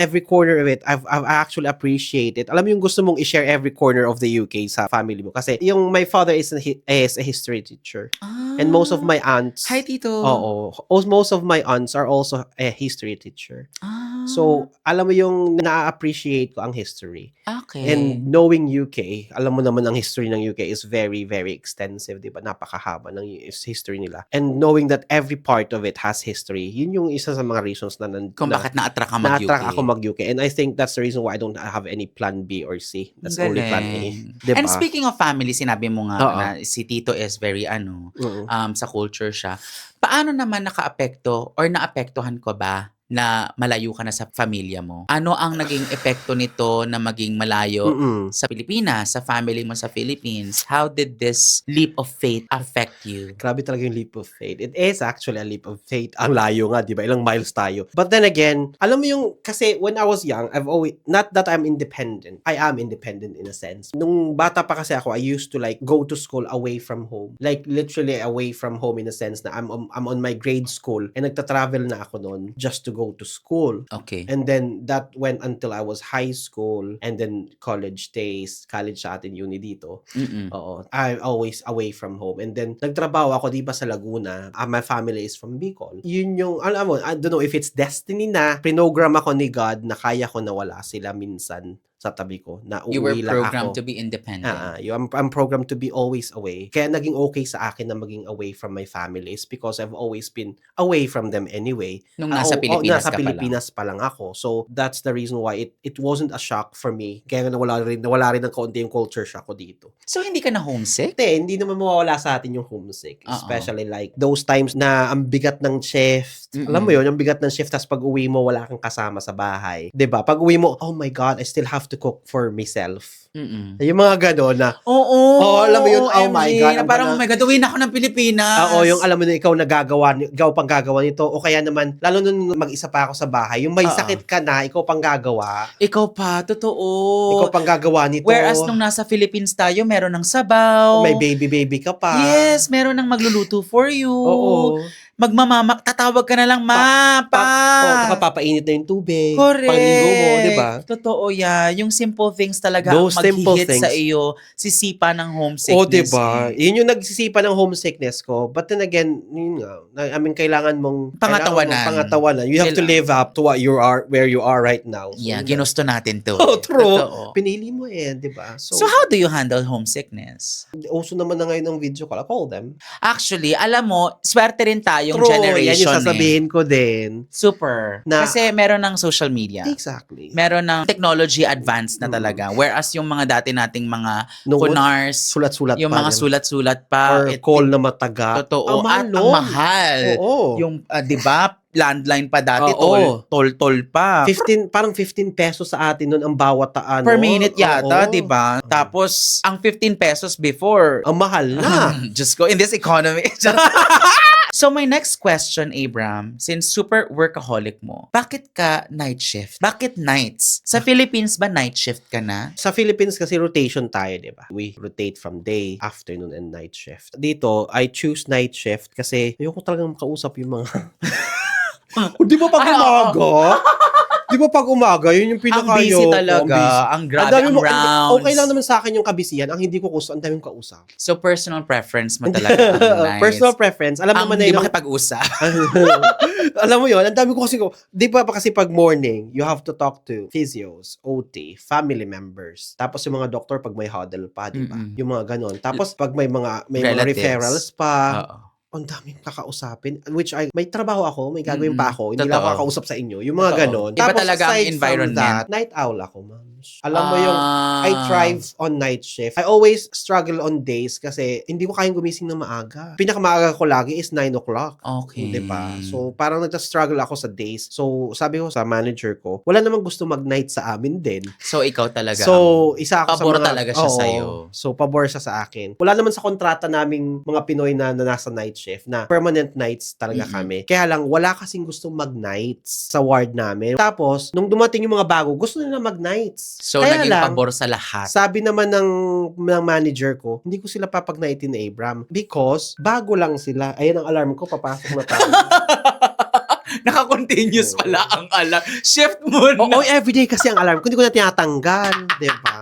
every corner of it, I've actually appreciated. Alam mo yung gusto mong i-share every corner of the UK sa family mo. Kasi yung my father is a history teacher. And most of my aunts, Hi, Tito. oo, most of my aunts are also a history teacher. Ah, So, alam mo yung na-appreciate ko ang history. okay. And knowing UK, alam mo naman ang history ng UK is very, very extensive, di ba? Napakahaba ng history nila. And knowing that every part of it has history, yun yung isa sa mga reasons na Kung bakit na-attract ka mag-UK. na-attract ako mag-UK. And I think that's the reason why I don't have any plan B or C. That's only plan A. Di ba? And speaking of family, sinabi mo nga Oo. na si Tito is very Oo. sa culture siya. Paano naman nakaapekto or naapektuhan ko ba na malayo ka na sa pamilya mo? Ano ang naging epekto nito na maging malayo Mm-mm. sa Pilipinas, sa family mo sa Philippines? How did this leap of faith affect you? Grabe talaga yung leap of faith. It is actually a leap of faith. Ang layo nga, di ba? Ilang miles tayo. But then again, alam mo yung, kasi when I was young, I've always, not that I'm independent. I am independent in a sense. Nung bata pa kasi ako, I used to like go to school away from home. Like literally away from home in a sense na I'm on my grade school and nagta-travel na ako noon just to go to school. Okay. And then that went until I was high school and then college days, college sa atin, uni dito. Mm-mm. Oo. I'm always away from home. And then, nagtrabaho ako, di ba, sa Laguna. My family is from Bicol. Yun yung, alam mo, I don't know if it's destiny na, prinogram ako ni God na kaya ko na wala sila minsan sa tabi ko, na You were uuwi lang programmed ako. to be independent. I'm programmed to be always away. Kaya naging okay sa akin na maging away from my family is because I've always been away from them anyway. Nung nasa Pilipinas nasa ka Pilipinas pa lang ako. So, that's the reason why it wasn't a shock for me. Kaya nawala rin ng kaunti yung culture shock ko dito. So, hindi ka na homesick? Hindi naman mawawala sa atin yung homesick. Oo. Especially like those times na ang bigat ng shift. Mm-mm. Alam mo yun, ang bigat ng shift tas pag uwi mo, wala kang kasama sa bahay. 'Di ba? Pag uwi mo, oh my God, I still have to cook for myself. Mm-mm. Yung mga gano'n na, Oo. Oo, alam mo yun, oh my OMG, God, na parang, oh my God, uwi na ako ng Pilipinas. yung alam mo na ikaw pang gagawa nito. O kaya naman, lalo nung mag-isa pa ako sa bahay, yung may Oo. sakit ka na, ikaw pang gagawa. Ikaw pa, totoo. Ikaw pang gagawa nito. Whereas nung nasa Philippines tayo, meron ng sabaw. may baby ka pa. Yes, meron ng magluluto for you. Oo. Tatawag ka na lang, ma, pa. Papainit na yung tubig. Correct. Pangligo mo, di ba? Totoo yan. Yung simple things talaga Those ang simple maghihit sa things. iyo, sisipa ng homesickness. O, diba? eh. Yun yung nagsisipa ng homesickness ko. But then again, yun nga, kailangan mong pangatawanan. You have to live up to what you are, where you are right now. So, Yeah, ginusto natin to. Oh, true. Totoo. Pinili mo di ba? So how do you handle homesickness? Uso naman na ngayon ng video call. I call them. Actually, alam mo, swerte rin tayong True. generation Yan yung sasabihin ko din. Super. Kasi meron ng social media. Exactly. Meron ng technology advanced na talaga. Whereas yung mga dati nating mga kunars, Sulat-sulat yung pa mga rin. sulat-sulat pa. Or call na mataga. Totoo. Ang mahal At ang nun. mahal. Oo. Yung, di ba, landline pa dati, Oo. tol pa. 15 pesos sa atin nun ang bawat Per minute yata, Oo. di ba? Tapos, ang 15 pesos before, Ang mahal na. just go in this economy. So my next question, Abram, since super workaholic mo, bakit ka night shift? Bakit nights? Sa Philippines ba night shift ka na? Sa Philippines kasi rotation tayo, di ba? We rotate from day, afternoon, and night shift. Dito, I choose night shift kasi ayoko talagang makausap yung mga... Di ba pag Ay, oo. umaga? Di ba pag umaga, yun yung Ang pinaka-ayoko. busy talaga. Ang grabe dami ang mo- rounds. Okay lang naman sa akin yung kabisihan. Ang hindi ko gusto, ang daming kausap. So personal preference mo talaga. ang nights. Personal preference. Alam Ang naman na hindi yun. makipag-usap. Alam mo yun, ang dami ko kasi di ba kasi pag morning, you have to talk to physios, OT, family members. Tapos yung mga doktor pag may huddle pa, di ba? Mm-mm. Yung mga ganon. Tapos pag may mga Relatives. referrals pa, Oo. ang daming kakausapin. Which may trabaho ako, may gagawin pa ako. Hindi Totoo. lang ako kakausap sa inyo. Yung mga Totoo. ganon. Iba talaga ang aside from environment. night owl ako, ma'am. challenge. Alam mo yung I thrive on night shift. I always struggle on days kasi hindi ko kayang gumising ng maaga. Pinakamaaga ko lagi is 9 o'clock. Okay. Diba? So, parang nagsa-struggle ako sa days. So, sabi ko sa manager ko, wala namang gusto mag-night sa amin din. So, ikaw talaga. So, isa ako pabor sa mga... talaga siya Oo. sa'yo. So, pabor siya sa akin. Wala naman sa kontrata naming mga Pinoy na nasa night shift na permanent nights talaga kami. Kaya lang, wala kasing gustong mag-nights sa ward namin. Tapos, nung dumating yung mga bago, gusto nila mag-nights. So, Kaya naging lang, pabor sa lahat. sabi naman ng manager ko, hindi ko sila papag-nightin na Abram because bago lang sila. Ayan ang alarm ko, papasok na tayo. Naka-continuous pala ang alarm. Shift mo na. Oo, everyday kasi ang alarm ko. Hindi ko na tinatanggal. Diba?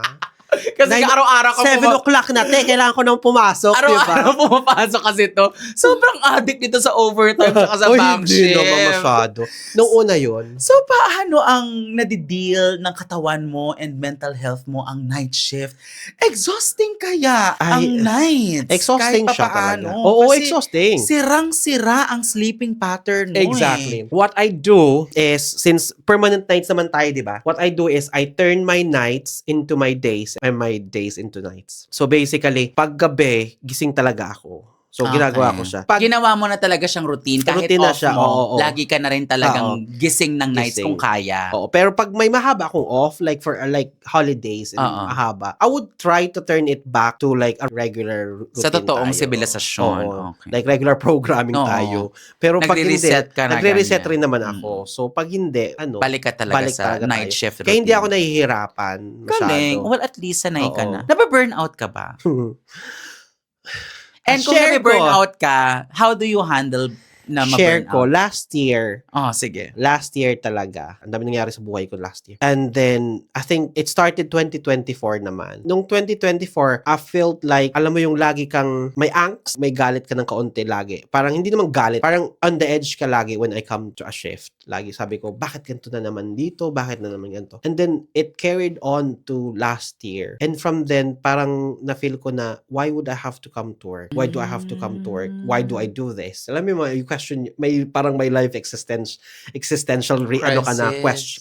Kasi araw-araw ka 7 o'clock na, kailangan ko nang pumasok, araw-araw diba? pumapasok kasi to. Sobrang addict dito sa overtime at sa Oy, bank hindi shift. naman masyado. Nung una yun, So, paano ang nadideal ng katawan mo and mental health mo ang night shift? Exhausting kaya ang nights. exhausting kahit siya papaano. talaga. Oo, Kasi exhausting. sirang-sira ang sleeping pattern mo Exactly. What I do is, since permanent nights naman tayo, di ba? What I do is, I turn my nights into my days and my days into nights. So basically, pag gabi, gising talaga ako. So ginagawa ko siya. Pag Ginawa mo na talaga siyang routine. Kahit Routine na off siya, mo, oo. lagi ka na rin talagang gising ng nights Gising. kung kaya. Oo, pero pag may mahaba akong off, like for like holidays and mahaba, I would try to turn it back to like a regular routine Sa totoong tayo. sibilisasyon. Oo. Okay. Like regular programming Oo. tayo. Pero pag hindi, Nagre-reset ka na nagre-reset ganyan. rin naman ako. So pag hindi, Balik ka talaga sa night tayo. shift routine. Kaya hindi ako nahihirapan masyado. Galing. Well, at least sanay ka Oo. na. Nababurnout ka ba? And kung Share ko. nababurnout ka, how do you handle na Share ko, maburnout? last year, Oh, sige. last year talaga. Ang dami nangyari sa buhay ko last year. And then, I think it started 2024 naman. Nung 2024, I felt like, alam mo yung lagi kang may angst, may galit ka ng kaunti lagi. Parang hindi naman galit, parang on the edge ka lagi when I come to a shift. Lagi sabi ko, bakit ganito na naman dito? Bakit na naman ganito? And then, it carried on to last year. And from then, parang na-feel ko na, why would I have to come to work? Why do I have to come to work? Why do I do this? Alam mo yung question, may parang may life existential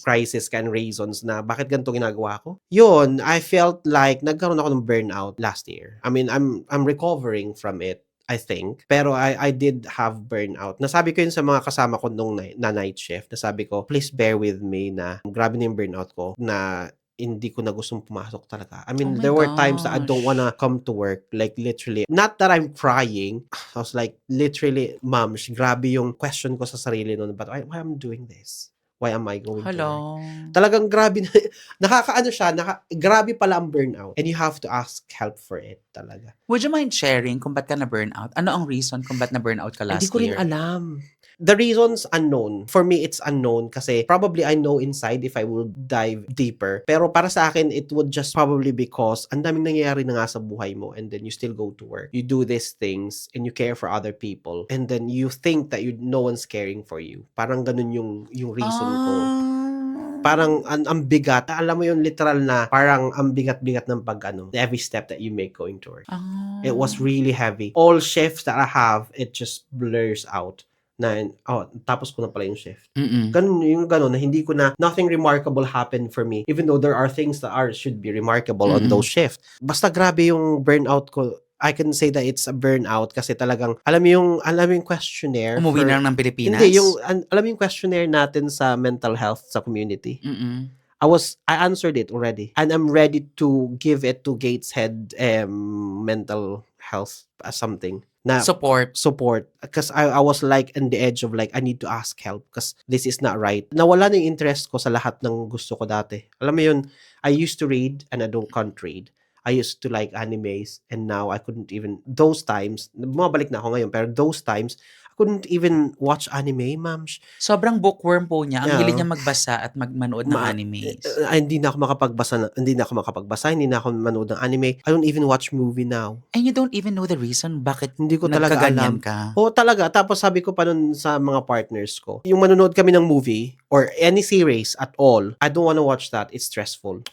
crisis ka and reasons na bakit ganito ginagawa ko. Yun, I felt like nagkaroon ako ng burnout last year. I mean, I'm recovering from it, I think. Pero I did have burnout. Nasabi ko yun sa mga kasama ko nung na night shift. Nasabi ko, please bear with me na grabe na yung burnout ko na hindi ko na gustong pumasok talaga. I mean, there were times that I don't wanna come to work. Like, literally. Not that I'm crying. I was like, literally, ma'am, grabe yung question ko sa sarili noon. But why am I doing this? Why am I going to work? Talagang grabe na. Nakakaano siya. Grabe pala ang burnout. And you have to ask help for it talaga. Would you mind sharing kung ba't ka na burnout? Ano ang reason kung ba't na burnout ka last Hindi ko rin year? alam. The reason's unknown. For me, it's unknown kasi probably I know inside if I will dive deeper. Pero para sa akin, it would just probably because ang daming nangyayari na nga sa buhay mo and then you still go to work. You do these things and you care for other people and then you think that no one's caring for you. Parang ganun yung reason ko. Parang ang bigat. Alam mo yung literal na parang ang bigat-bigat ng every step that you make going to work. It was really heavy. All shifts that I have, it just blurs out. Na, tapos ko na pala yung shift. Ganun na hindi ko na, nothing remarkable happened for me. Even though there are things that should be remarkable on those shifts. Basta grabe yung burnout ko. I can say that it's a burnout kasi talagang, alam mo yung questionnaire. Umuwi na lang ng Pilipinas? Hindi, alam mo yung questionnaire natin sa mental health sa community. I answered it already. And I'm ready to give it to Gateshead mental health something. Na support because I was like on the edge of like I need to ask help because this is not right. Nawala na yung interest ko sa lahat ng gusto ko dati. Alam mo yun, I used to read and can't read. I used to like animes and now I couldn't even, those times, bumabalik na ako ngayon, pero those times, I couldn't even watch anime, ma'am. Sobrang bookworm po niya. Ang hilig niya magbasa at manood ng animes. Hindi na ako makapagbasa, hindi na ako manood ng anime. I don't even watch movie now. And you don't even know the reason bakit hindi ko talaga alam. Ka. Oo, talaga. Tapos sabi ko pa nun sa mga partners ko, yung manonood kami ng movie or any series at all, I don't wanna watch that. It's stressful.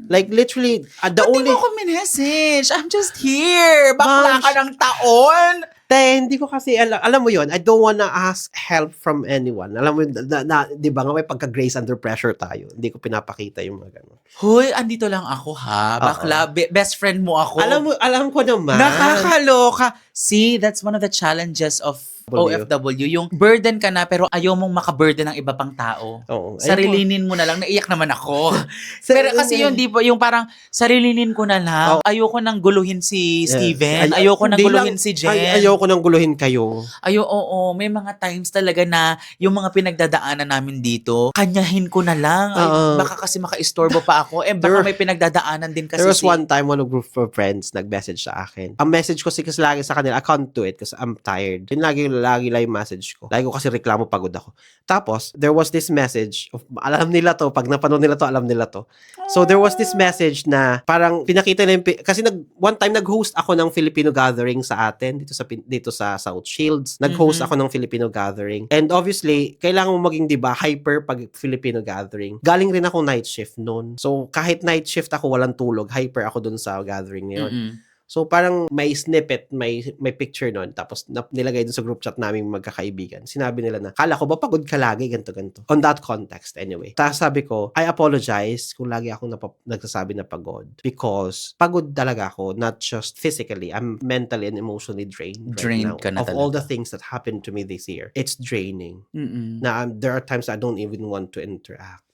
Like, literally, Ba't di mo ko minessage? I'm just here. Bakla ka ng taon. Hindi ko kasi alam mo yon. I don't wanna ask help from anyone. Alam mo, di ba nga may pagka-grace under pressure tayo. Hindi ko pinapakita yung mga ganun. Hoy, andito lang ako ha. Bakla, best friend mo ako. Alam ko naman. Nakakaloka. See, that's one of the challenges of OFW. Yung burden ka na pero ayaw mong makaburden ng iba pang tao. Oo. Sarilinin mo na lang. Naiyak naman ako. Pero kasi yun, di ba, yung parang sarilinin ko na lang. Ayoko nang guluhin si Steven. Ayoko nang guluhin si Jen. Ayoko nang guluhin kayo. Oo. May mga times talaga na yung mga pinagdadaanan namin dito, kanyahin ko na lang. Ay, baka kasi maka-istorbo pa ako. Baka may pinagdadaanan din kasi. There was one time, one group of friends nag-message sa akin. Ang message ko kasi lagi sa kanila, I can't do it kasi I'm tired. Yun lagi lang yung message ko. Lagi ko kasi reklamo, pagod ako. Tapos, there was this message, alam nila to, pag napanood nila to, alam nila to. So, there was this message na parang pinakita nila kasi one time nag-host ako ng Filipino gathering sa atin, dito sa South Shields. Nag-host ako ng Filipino gathering. And obviously, kailangan mo maging, di ba, hyper pag Filipino gathering. Galing rin ako night shift noon. So, kahit night shift ako, walang tulog, hyper ako dun sa gathering na yun. So, parang may snippet, may picture nun, tapos nilagay dun sa group chat namin magkakaibigan. Sinabi nila na, kala ko ba pagod ka lagi, ganito. On that context, anyway. Tapos sabi ko, I apologize kung lagi ako nagsasabi na pagod. Because, pagod talaga ako, not just physically, I'm mentally and emotionally drained Drained right ka na now. Of talaga. all the things that happened to me this year. It's draining. Na there are times I don't even want to interact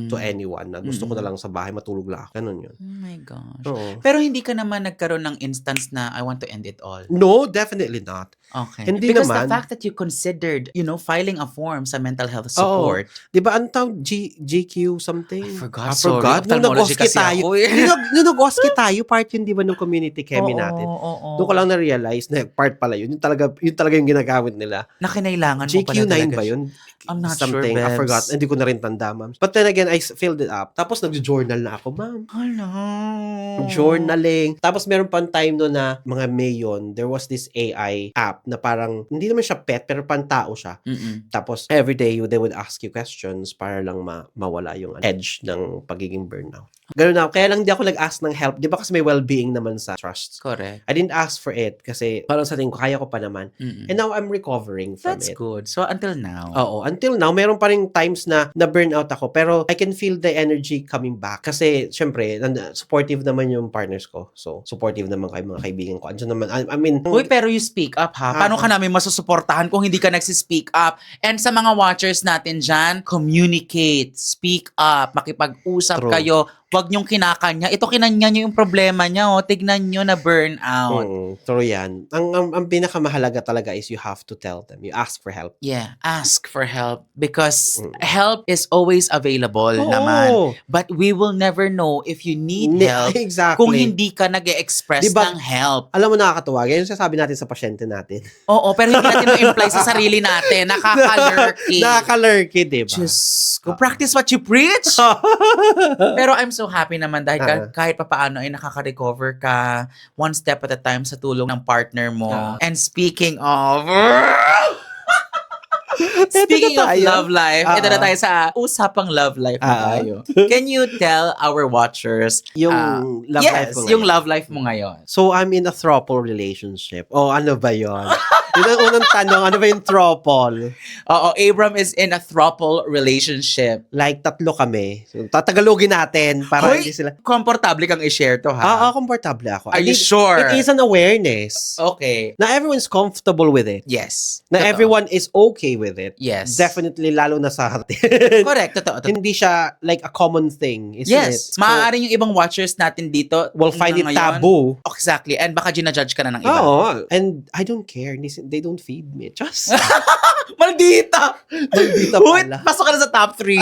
to anyone. Na gusto ko na lang sa bahay, matulog lang ako. Ganun yun. Oh my gosh. Oo. Pero hindi ka naman nagkaroon ng instance na I want to end it all. No, definitely not. Okay. Hindi Because naman. the fact that you considered, filing a form sa mental health support. Di ba ang tawag GQ something? I forgot. I Sorry. forgot. Nung Ophthalmology nag-OSCE kasi tayo. ako eh. Nung nag-OSCE tayo, part yun di ba ng community chemie natin. Oo. Doon ko lang na-realize na part pala yun. Yun talaga yung ginagamit nila. Na kinailangan mo pala GQ9 talaga ba siya. yun? I'm not Something. sure, I Bebs. forgot. Hindi ko na rin tanda, ma'am. But then again, I filled it up. Tapos nag-journal na ako, ma'am. Hello. Journaling. Tapos meron pa time no na mga Mayon, there was this AI app na parang, hindi naman siya pet, pero pantao siya. Tapos, everyday, they would ask you questions para lang mawala yung edge ng pagiging burnout. Ganun na. Kaya lang di ako nag-ask ng help. Di ba kasi may well-being naman sa trusts. Correct. I didn't ask for it kasi parang sa tingin ko, kaya ko pa naman. And now, I'm recovering from That's it. good. So, until now. Oo. Until now, meron pa rin times na burnout ako. Pero I can feel the energy coming back. Kasi, syempre, supportive naman yung partners ko. So, supportive naman kayo mga kaibigan ko. Andiyan naman, I mean, Uy, pero you speak up ha. Paano ka namin masusuportahan kung hindi ka nagsispeak up? And sa mga watchers natin dyan, communicate, speak up, makipag-usap True. kayo. Huwag niyong kinakanya. Ito kinanya niyo yung problema niya. Tignan niyo na burnout. true yan. Ang pinakamahalaga talaga is you have to tell them. You ask for help. Yeah, ask for help because help is always available naman. But we will never know if you need help Exactly. kung hindi ka nag-e-express Diba- ng help. Alam mo, nakakatuwa. Yan yung sasabi natin sa pasyente natin. Oo, pero hindi natin ma-imply sa sarili natin. Nakaka-lurky. Nakakalurky, diba? Diyos ko, practice what you preach. Pero I'm so happy naman dahil kahit papaano ay nakaka-recover ka one step at a time sa tulong ng partner mo. And speaking of Speaking of love life, ito na tayo sa usapang love life na tayo. Can you tell our watchers Yung love life mo yung ngayon? love life mo ngayon? So, I'm in a throuple relationship. Oh, ano ba yon? Yun ang unang tanong, ano ba yung throuple? Oo, Abram is in a throuple relationship. Like, tatlo kami. So, tatagalogin natin para Hoy, hindi sila... komportable kang i-share to ha? Komportable ako. Are you It- sure? It is an awareness. Okay. Na everyone's comfortable with it. Yes. Na Totoo. everyone is okay with it. Yes. Definitely, lalo na sa atin. Correct. Totoo. Hindi siya like a common thing, isn't it? Yes. Maaaring yung ibang watchers natin dito Will find it ngayon- taboo. Exactly. And baka ginajudge ka na ng iba. Oo. And I don't care. They don't feed me. Just, Maldita! maldita Uy, pala. pasok ka na sa top 3.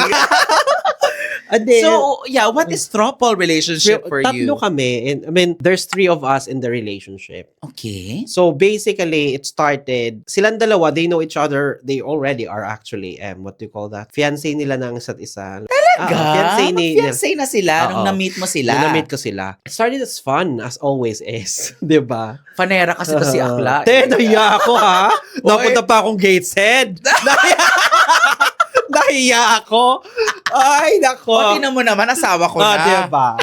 Ade, So, yeah, what is throuple relationship for you? tatlo kami. And, I mean, there's 3 of us in the relationship. Okay. So, basically, it started, silang dalawa, they know each other. They already are actually, what do you call that? Fiancé nila ng isa't isa. Fiancé Fiancé na sila nung Oo. na-meet mo sila. Nung na-meet ko sila. It started as fun, as always is. Diba? Fanera kasi to si Akla. Nahiya ako, ha? Napunta pa akong Gateshead. Nahiya ako. Ay, nako. O, tinan mo naman, asawa ko na. Diba?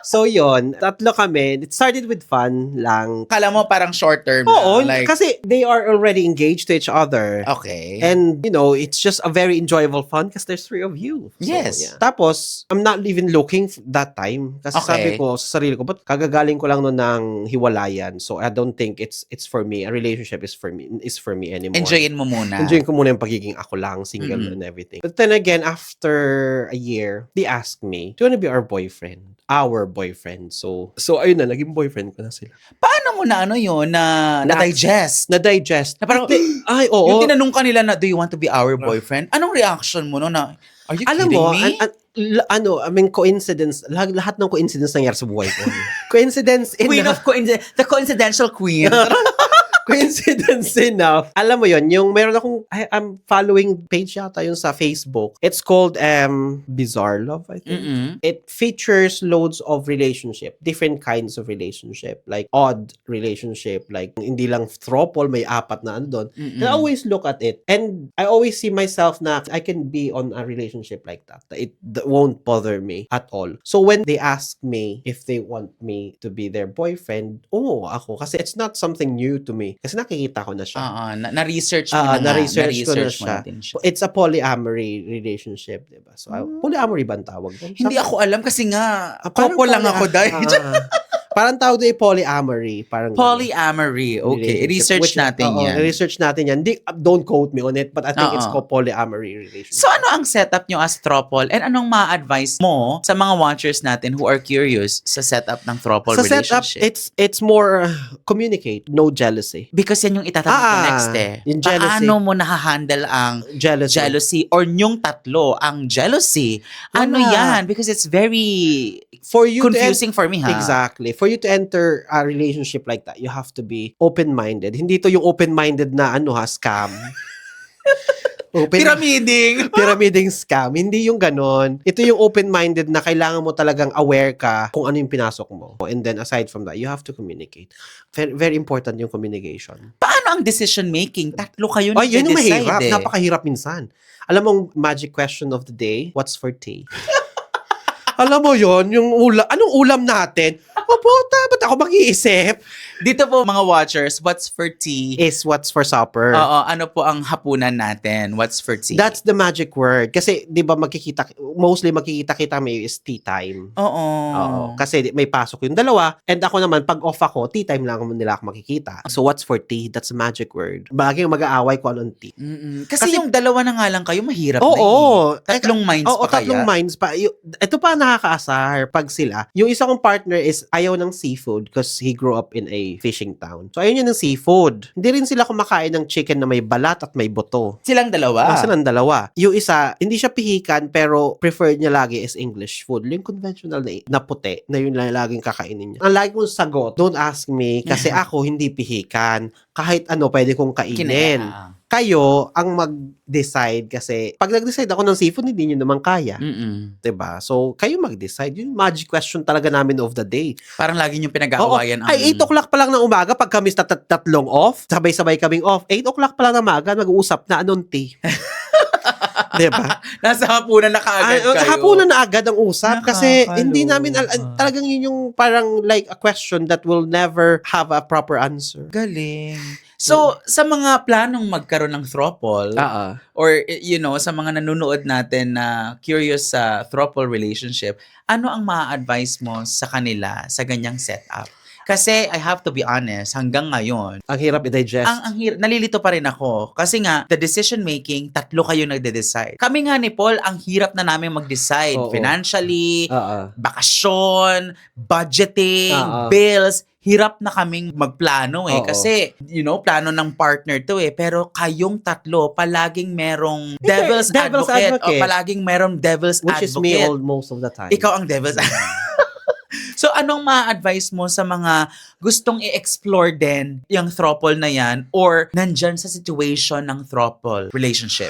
So yon, tatlo kami. It started with fun lang. Kala mo parang short term Oo, na, like, kasi they are already engaged to each other. okay. And, it's just a very enjoyable fun because there's three of you. So, Yes. yeah. Tapos, I'm not even looking that time. Kasi Okay. sabi ko sa sarili ko, but kagagaling ko lang nun ng hiwalayan. So, I don't think it's for me. A relationship is for me anymore. Enjoyin mo muna. Enjoyin ko muna yung pagiging ako lang, single Mm-mm. and everything. But then again, after a year, they asked me, do you wanna be our boyfriend? Our boyfriend. So ayun na, naging boyfriend ko na sila. Paano mo na yun, na-digest? Na-digest. Na parang, ay, oo. yung tinanong kanila na, do you want to be our boyfriend? Anong reaction mo no na, are you Alam kidding mo, me? I mean, coincidence, lahat ng coincidence nangyari sa buhay ko. Coincidence The coincidental queen. Coincidence enough. Alam mo yon, yung meron akong, I'm following page yata yun sa Facebook. It's called Bizarre Love, I think. Mm-mm. It features loads of relationship, different kinds of relationship, like odd relationship, like hindi lang throuple, may apat na andon. And I always look at it, and I always see myself na I can be on a relationship like that. That won't bother me at all. So when they ask me if they want me to be their boyfriend, ako. Kasi it's not something new to me. Kasi nakikita ko na siya. Na-research mo na nga. Na-research ko na Na-research mo siya. na din siya. It's a polyamory relationship, diba? So, polyamory ba ang tawag doon? Hindi ako alam kasi nga, Parang couple lang ako dahil. Parang tawag doon polyamory. Parang Polyamory. Okay, relationship, research natin yan. I-research natin yan. Don't quote me on it, but I think it's Oo. called polyamory relationship. So ano ang setup nyo as throuple and anong ma-advise mo sa mga watchers natin who are curious sa setup ng throuple sa setup, relationship? it's more communicate, no jealousy. Because yan yung itatanong ko next yung jealousy. Paano mo nahahandle ang jealousy or yung tatlo ang jealousy? Ano Wala. yan? Because it's very For you confusing for me, ha? Exactly. For you to enter a relationship like that, you have to be open-minded. Hindi to yung open-minded na scam. Pyramiding scam. Hindi yung ganon. Ito yung open-minded na kailangan mo talagang aware ka kung ano yung pinasok mo. And then aside from that, you have to communicate. Very, very important yung communication. Paano ang decision making? Tatlo kayo Ay, yun yung nagde-decide mahirap. eh. Napakahirap minsan. Alam mo, magic question of the day, what's for tea? Alam mo yon, yung ulam. Anong ulam natin? Puta, ba't ako mag-iisip? Dito po mga watchers, what's for tea? Is what's for supper. Oo, ano po ang hapunan natin? What's for tea? That's the magic word. Kasi, di ba, mostly magkikita-kita may is tea time. Oo. Oo. Kasi may pasok yung dalawa. And ako naman, pag off ako, tea time lang nila ako makikita. So, what's for tea? That's a magic word. Bagay mag-aaway ko anong tea. Kasi yung dalawa na nga lang kayo, mahirap na Oo. eh. Tatlong minds Oo, pa kaya. tatlong minds pa. Ito pa nakakaasar pag sila. Yung isa kong partner is ayaw ng seafood because he grew up in a fishing town. So, ayaw niya ng seafood. Hindi rin sila kumakain ng chicken na may balat at may buto. Silang dalawa. Silang dalawa. Yung isa, hindi siya pihikan pero preferred niya lagi is English food. Yung conventional na puti na yun lang laging kakainin niya. Ang lagi kong sagot, don't ask me kasi ako hindi pihikan. Kahit ano pwede kong kainin. Kayo ang mag-decide kasi pag nag-decide ako ng seafood, hindi nyo naman kaya. Diba? So, kayo mag-decide. Yung magic question talaga namin of the day. Parang lagi yung pinag-aawayan. Ay, 8 o'clock pa lang ng umaga pag kami tatlong off, sabay-sabay kaming off. 8 o'clock pa lang ng umaga, mag-uusap na anong tea. Diba? Nasa hapunan na kaagad kayo. Hapunan na agad ang usap kasi Nakakaloka. hindi namin talagang yun yung parang like a question that will never have a proper answer. Galing. So, sa mga planong magkaroon ng throuple, or sa mga nanonood natin na curious sa throuple relationship, ano ang ma-advise mo sa kanila sa ganyang setup? Kasi I have to be honest, hanggang ngayon, Ang hirap i-digest. ang hirap, nalilito pa rin ako. Kasi nga, the decision making, tatlo kayo nagde-decide. Kami nga ni Paul, ang hirap na namin mag-decide. Oo. Financially, Oo. bakasyon, budgeting, Oo. bills. Hirap na kaming magplano eh. Oo. Kasi, plano ng partner to eh. Pero kayong tatlo, palaging merong devil's advocate. O palaging merong devil's Which advocate. is me most of the time. Ikaw ang devil's advocate. So, So, anong ma-advise mo sa mga gustong i-explore din yung throuple na yan or nandyan sa situation ng throuple relationship?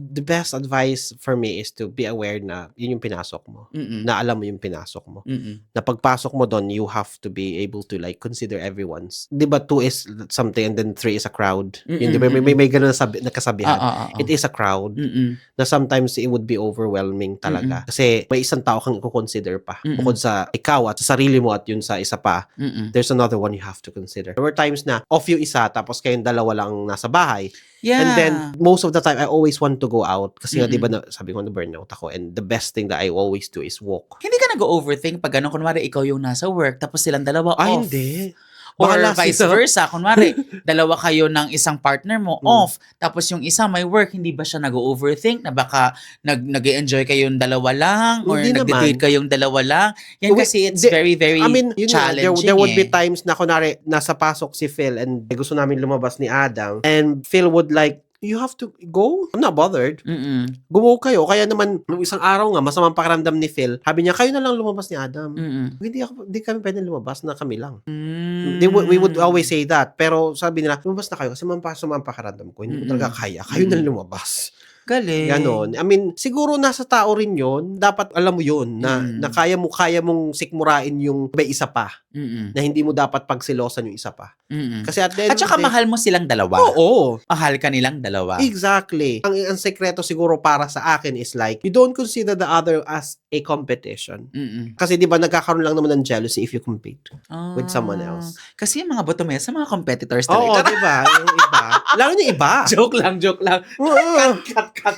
The best advice for me is to be aware na yun yung pinasok mo. Mm-mm. Na alam mo yung pinasok mo. Mm-mm. Na pagpasok mo doon, you have to be able to like consider everyone's. Di ba 2 is something and then 3 is a crowd? Yun, di ba? May ganun na kasabihan. It is a crowd. Mm-mm. Na sometimes it would be overwhelming talaga. Kasi may isang tao kang i-consider pa. Bukod sa ikaw at sa sarili mo at yun sa isa pa, there's another one you have to consider. There were times na off yung isa tapos kayong dalawa lang nasa bahay. Yeah. And then, most of the time, I always want to go out. Kasi nga, di ba, sabi ko na burnout ako. And the best thing that I always do is walk. Hindi ka nag-overthink pag gano'n, kunwari ikaw yung nasa work, tapos silang dalawa off. Hindi. Or Bahala vice sila. versa. Kunwari, dalawa kayo ng isang partner mo off, tapos yung isa may work, hindi ba siya nag-overthink na baka nag-enjoy kayong dalawa lang or Hindi nag-date naman. kayong dalawa lang? Yan kasi it's very, very yun nga, challenging. there would be eh. times na kunwari, nasa pasok si Phil and gusto namin lumabas ni Adam. And Phil would like, you have to go? I'm not bothered. Mm-mm. Gumawa kayo. Kaya naman, nung isang araw nga, masamang pakiramdam ni Phil, sabi niya, kayo na lang lumabas ni Adam. Mm-mm. Hindi kami pwede lumabas na kami lang. Mm. We would always say that. Pero sabi nila, lumabas na kayo kasi sumang pakiramdam ko. Hindi ko talaga kaya. Kayo na lumabas. Galing. Ganon. I mean, siguro nasa tao rin yun. Dapat alam mo yun na kaya mong sikmurain yung may isa pa. Mm-mm. Na hindi mo dapat pagsilosan yung isa pa. Mm-mm. Kasi at the end At saka of the day, mahal mo silang dalawa. Oo. Mahal ka nilang dalawa. Exactly. Ang sekreto siguro para sa akin is like, you don't consider the other as a competition. Mm-mm. Kasi di ba nagkakaroon lang naman ng jealousy if you compete with someone Ah. else. Kasi yung mga botomesa, mga competitors Oo, talaga. di ba? Yung iba. Lalo yung iba. Joke lang. Oo.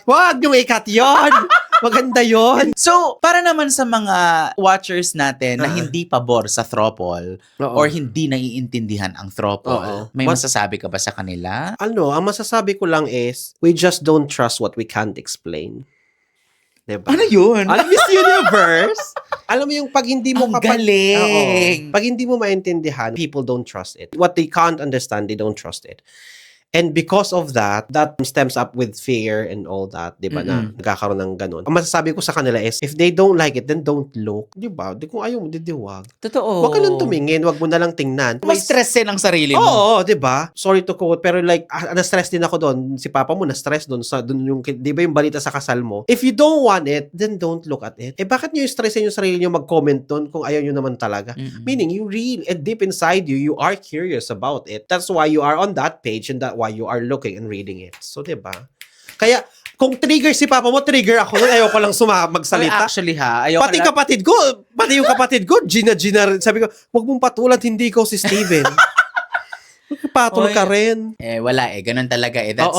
Wag yung ikat yun. Maganda yun. So, para naman sa mga watchers natin na hindi pabor sa throuple or hindi naiintindihan ang throuple, may masasabi ka ba sa kanila? Ang masasabi ko lang is, we just don't trust what we can't explain. Diba? Ano yun? Alam Miss Universe? Alam mo yung pag hindi mo Ang galing! Pag hindi mo maintindihan, people don't trust it. What they can't understand, they don't trust it. And because of that stems up with fear and all that, di ba, na nagkakaroon ng ganun. Ang masasabi ko sa kanila is, if they don't like it, then don't look. Di ba? Kung ayaw mo, di wag. Totoo. Wag ka lang tumingin, wag mo na lang tingnan. Mas stressin ang sarili mo. Oo, di ba? Sorry to quote, pero like, na-stress din ako doon. Si Papa mo na-stress doon sa doon yung, di ba yung balita sa kasal mo? If you don't want it, then don't look at it. Bakit nyo stressin yung sarili nyo mag-comment doon kung ayaw nyo naman talaga? Meaning, you real, and deep inside you, you are curious about it. That's why you are on that page and that why you are looking and reading it. So, di ba? Kaya, kung trigger si Papa mo, trigger ako. Ayaw ko lang magsalita. Actually ayoko Pati lang. yung kapatid ko, Gina rin. Sabi ko, wag mong patulan, hindi ikaw si Steven. Patol ka rin. Wala Ganun talaga That's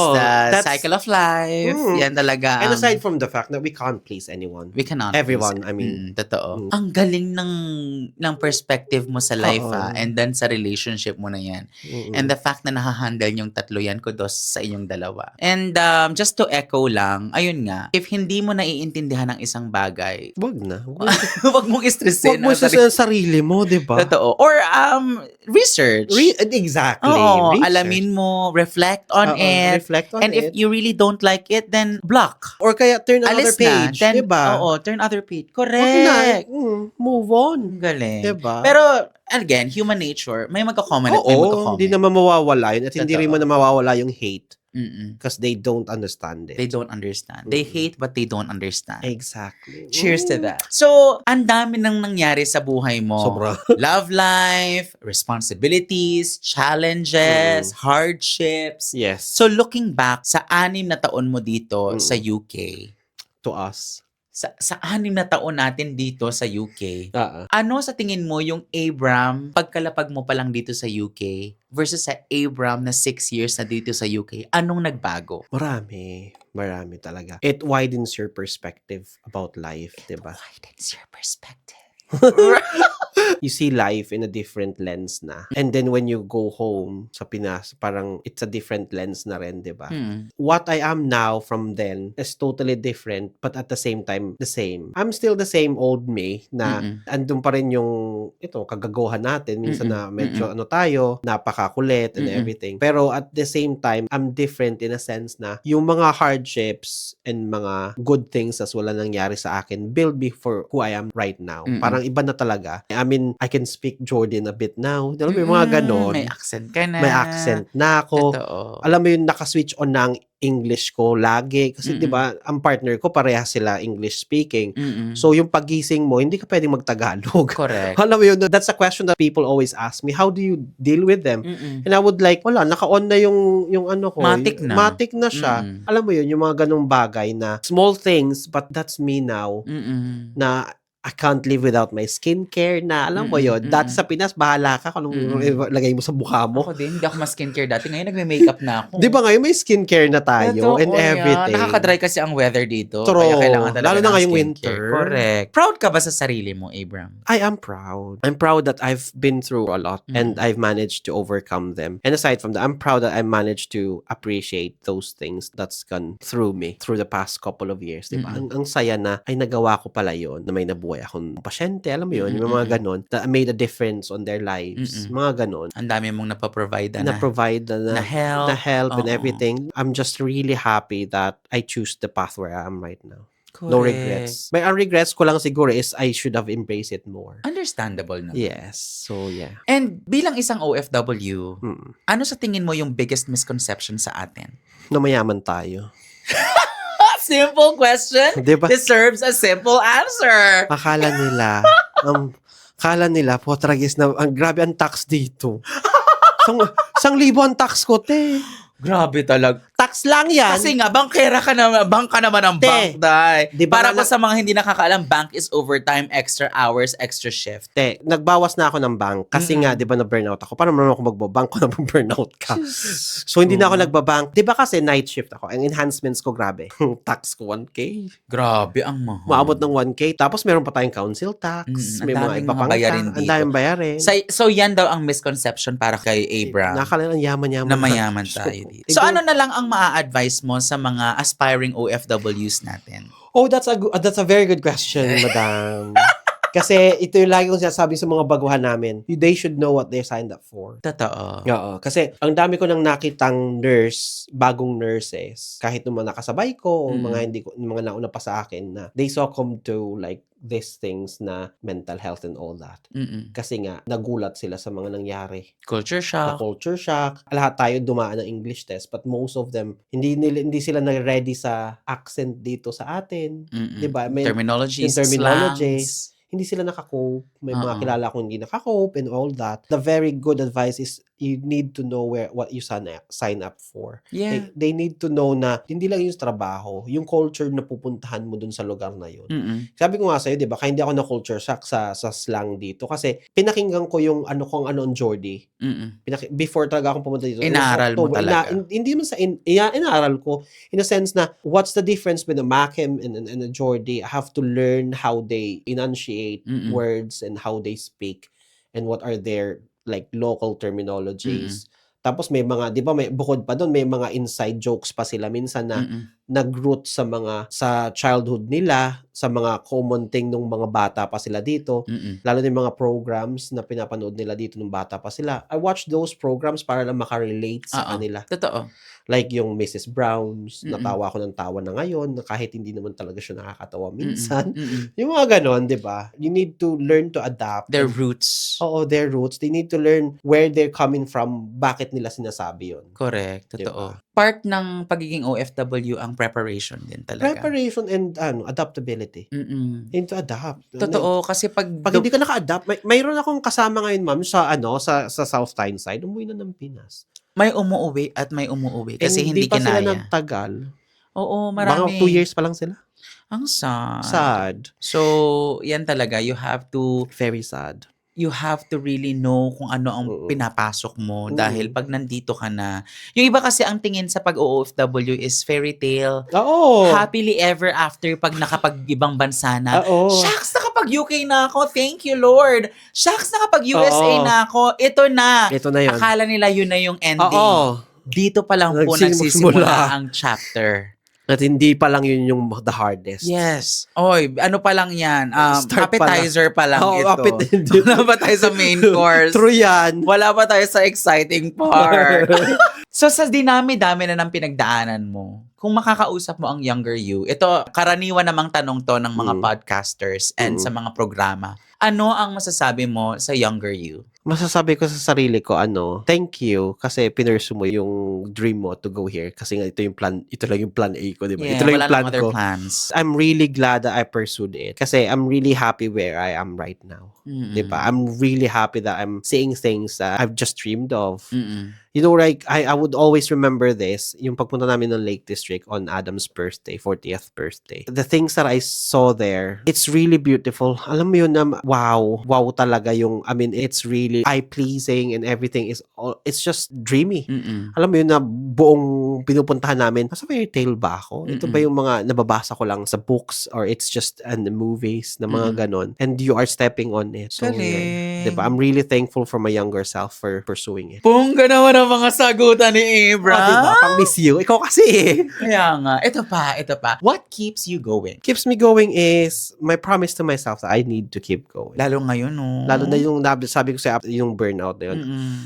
the cycle of life. Yan talaga. And aside from the fact that we can't please anyone. We cannot. Everyone, I mean. Totoo. Ang galing ng perspective mo sa life and then sa relationship mo na yan. And the fact na nahahandle yung tatlo yan, kudos sa inyong dalawa. And just to echo lang, ayun nga, if hindi mo naiintindihan ang isang bagay, Wag na. wag mong istressin. Wag mo sa sarili mo, di ba? Totoo. Or research. Exactly. Oo, Research. alamin mo, reflect on it. Reflect on And it. if you really don't like it, then block. Or kaya turn another Alis page, na. Then, diba? Oo, turn other page. Wag Correct. na. Move on. Ang galing. Diba? Pero, again, human nature, may magka-comment at may Oo, magka-comment. hindi naman mawawala yun at hindi Totoo. rin mo na mawawala yung hate Mm-mm. because they don't understand it. They don't understand. They hate but they don't understand. Exactly. Cheers to that. So, ang dami nang nangyari sa buhay mo. Sobra. Love life, responsibilities, challenges, hardships. Yes. So, looking back sa 6 na taon mo dito sa UK, To us. sa 6 na taon natin dito sa UK, Ah. ano sa tingin mo yung Abram pagkalapag mo pa lang dito sa UK versus sa Abram na 6 years na dito sa UK? Anong nagbago? Marami talaga. It widens your perspective about life, diba? Widens your perspective. You see life in a different lens na. And then when you go home sa Pinas, parang it's a different lens na rin, diba? What I am now from then is totally different, but at the same time, the same. I'm still the same old me na andun pa rin yung kagaguhan natin. Minsan na medyo tayo, napakakulit and everything. Pero at the same time, I'm different in a sense na yung mga hardships and mga good things as wala nangyari sa akin build me for who I am right now. Parang parang iba na talaga. I mean, I can speak Jordan a bit now. Alam mo, yung mga ganon. May accent ka na. May accent na ako. Totoo. Alam mo yung naka-switch on na ang English ko lagi. Kasi Mm-mm. 'di ba, ang partner ko pareha sila English speaking. Mm-mm. So yung pagising mo, hindi ka pwedeng magtagalog. Correct. Alam mo yun, that's a question that people always ask me. How do you deal with them? Mm-mm. And I would like, wala, naka-on na yung ano ko. Matic na. Matic na siya. Mm-mm. Alam mo yun, yung mga ganong bagay na small things, but that's me now. Mm-mm. Na I can't live without my skincare na, alam mo yun. Dati sa Pinas, bahala ka kung anong lagay mo sa mukha mo. Ako din, hindi ako mas-skincare dati. Ngayon, nagme-makeup na ako. Di ba ngayon may skincare na tayo Totoo and yan. everything. Nakaka-dry kasi ang weather dito. True. Kaya kailangan talaga Lalo na ng ngayong skincare. winter. Correct. Proud ka ba sa sarili mo, Abram? I am proud. I'm proud that I've been through a lot and I've managed to overcome them. And aside from that, I'm proud that I managed to appreciate those things that's gone through me through the past couple of years. Diba? Ang saya na ay nagawa ko pala yon na may nabuhay akong pasyente. Alam mo yun, yung mga ganon that made a difference on their lives. Mga ganon. Ang dami mong napaprovide Na-provide na help. na help and Oo. everything. I'm just really happy that I choose the path where I am right now. Correct. No regrets. May ang regrets ko lang siguro is I should have embraced it more. Understandable naman. Yes. So, yeah. And bilang isang OFW, Mm. ano sa tingin mo yung biggest misconception sa atin? Na mayaman tayo. Simple question Diba? deserves a simple answer. Akala nila, potragis na, ang grabe ang tax dito. Sang libo ang tax ko, te. Grabe talaga. Tax lang yan. Kasi nga, bankera ka naman, bank ka naman ng Te, bank, day. di ba Para nga pa sa mga hindi nakakaalam, bank is overtime, extra hours, extra shift. Te, nagbawas na ako ng bank kasi nga, di ba, na-burnout ako. Paano naman ako magbabank kung na-burnout ka? So, hindi na ako nagbabank. Di ba kasi night shift ako? Ang enhancements ko, grabe. Tax ko, 1K. Grabe, ang mahal. Maabot ng 1K. Tapos, meron pa tayong council tax. Mm, May ang mga daming iba mga pang bayarin tax. Ang dito. daming bayarin. So, yan daw ang misconception para kay Abram. Nakakala ang yaman-yaman. Na mayaman tayo dito. So, ano na lang ang maa-advise mo sa mga aspiring OFWs natin? Oh, that's a very good question, madam. Kasi ito yung lagi kong sinasabi sa mga baguhan namin. They should know what they signed up for. Totoo. Oo. Kasi ang dami ko nang nakitang bagong nurses, kahit nung mga nakasabay ko, o mga nauna pa sa akin na they succumb to like these things na mental health and all that. Kasi nga, nagulat sila sa mga nangyari. Culture Na shock. culture shock. Lahat tayo dumaan ng English test, but most of them, hindi sila na-ready sa accent dito sa atin. Diba? Terminologies, terminologies. slangs. Hindi sila nakakope. May mga Oo. kilala akong hindi nakakope and all that. The very good advice is you need to know what you sign up for. Yeah. They need to know na hindi lang yung trabaho, yung culture na pupuntahan mo dun sa lugar na yun. Sabi ko nga sa'yo, di ba, kaya hindi ako na culture shock sa slang dito kasi pinakinggan ko yung kung ano ang Jordi. Before talaga akong pumunta dito. Inaral mo talaga. Hindi man sa inaral ko in a sense na what's the difference between a Machem and a Jordi. I have to learn how they enunciate words and how they speak and what are their like local terminologies. Tapos may mga, di ba, may bukod pa doon, may mga inside jokes pa sila minsan na nag-root sa childhood nila, sa mga common thing nung mga bata pa sila dito. Lalo na yung mga programs na pinapanood nila dito nung bata pa sila. I watch those programs para lang makarelate sa kanila. Totoo. Like yung Mrs. Brown's, natawa ko ng tawa na ngayon, na kahit hindi naman talaga siya nakakatawa minsan. Yung mga ganon, di ba? You need to learn to adapt. Their roots. Oo, their roots. They need to learn where they're coming from, bakit nila sinasabi yun. Correct. Totoo. Diba? Part ng pagiging OFW ang preparation din talaga. Preparation and adaptability. You need to adapt. Totoo. Kasi pag hindi ka naka-adapt, mayroon akong kasama ngayon, ma'am, sa South Tyne side, umuwi na ng Pinas. may umuuwi at may umuuwi kasi hindi pa sila kinaya. nagtagal. Oo, marami. Baka 2 years pa lang sila. Ang sad. Sad. So, yan talaga. You have to Very sad. really know kung ano ang pinapasok mo dahil pag nandito ka na. Yung iba kasi ang tingin sa pag-OFW is fairy tale. Oo. Happily ever after pag nakapag-ibang bansa na. Oo. Shucks, nakapag-UK na ako. Thank you, Lord. Shucks, nakapag-USA Oo. na ako. Ito na. Ito na yun. Akala nila yun na yung ending. Oo. Dito pa lang po Nagsisimula. nagsisimula ang chapter. At hindi pa lang yun yung the hardest. Yes. Oy, ano pa lang yan? Start pa Appetizer pa lang Oo, ito. Wala pa tayo sa main course. True yan. Wala pa tayo sa exciting part. So sa dinami-dami na ng pinagdaanan mo, kung makakausap mo ang younger you, ito, karaniwan namang tanong to ng mga podcasters and sa mga programa. Ano ang masasabi mo sa younger you? Masasabi ko sa sarili ko, thank you kasi pinursu mo yung dream mo to go here. Kasi nga ito lang yung plan A ko, di ba? Ito lang wala yung plan nang other ko. plans. I'm really glad that I pursued it. Kasi I'm really happy where I am right now. Di ba? I'm really happy that I'm seeing things that I've just dreamed of. You know, like, I would always remember this, yung pagpunta namin ng Lake District on Adam's birthday, 40th birthday. The things that I saw there, it's really beautiful. Alam mo yun na, wow talaga yung, it's really eye-pleasing and everything it's just dreamy. Alam mo yun na buong pinupuntahan namin, nasa fairy tale ba ako? Ito ba yung mga nababasa ko lang sa books or it's just in the movies na mga ganon? And you are stepping on it. So, yeah. Diba? I'm really thankful for my younger self for pursuing it. Pungga naman ang mga sagutan ni Abram. Diba? Pang miss you. Ikaw kasi Kaya nga. Ito pa. What keeps you going? Keeps me going is my promise to myself that I need to keep going. Lalo ngayon, no? Lalo na yung sabi ko sa yung burnout na yun.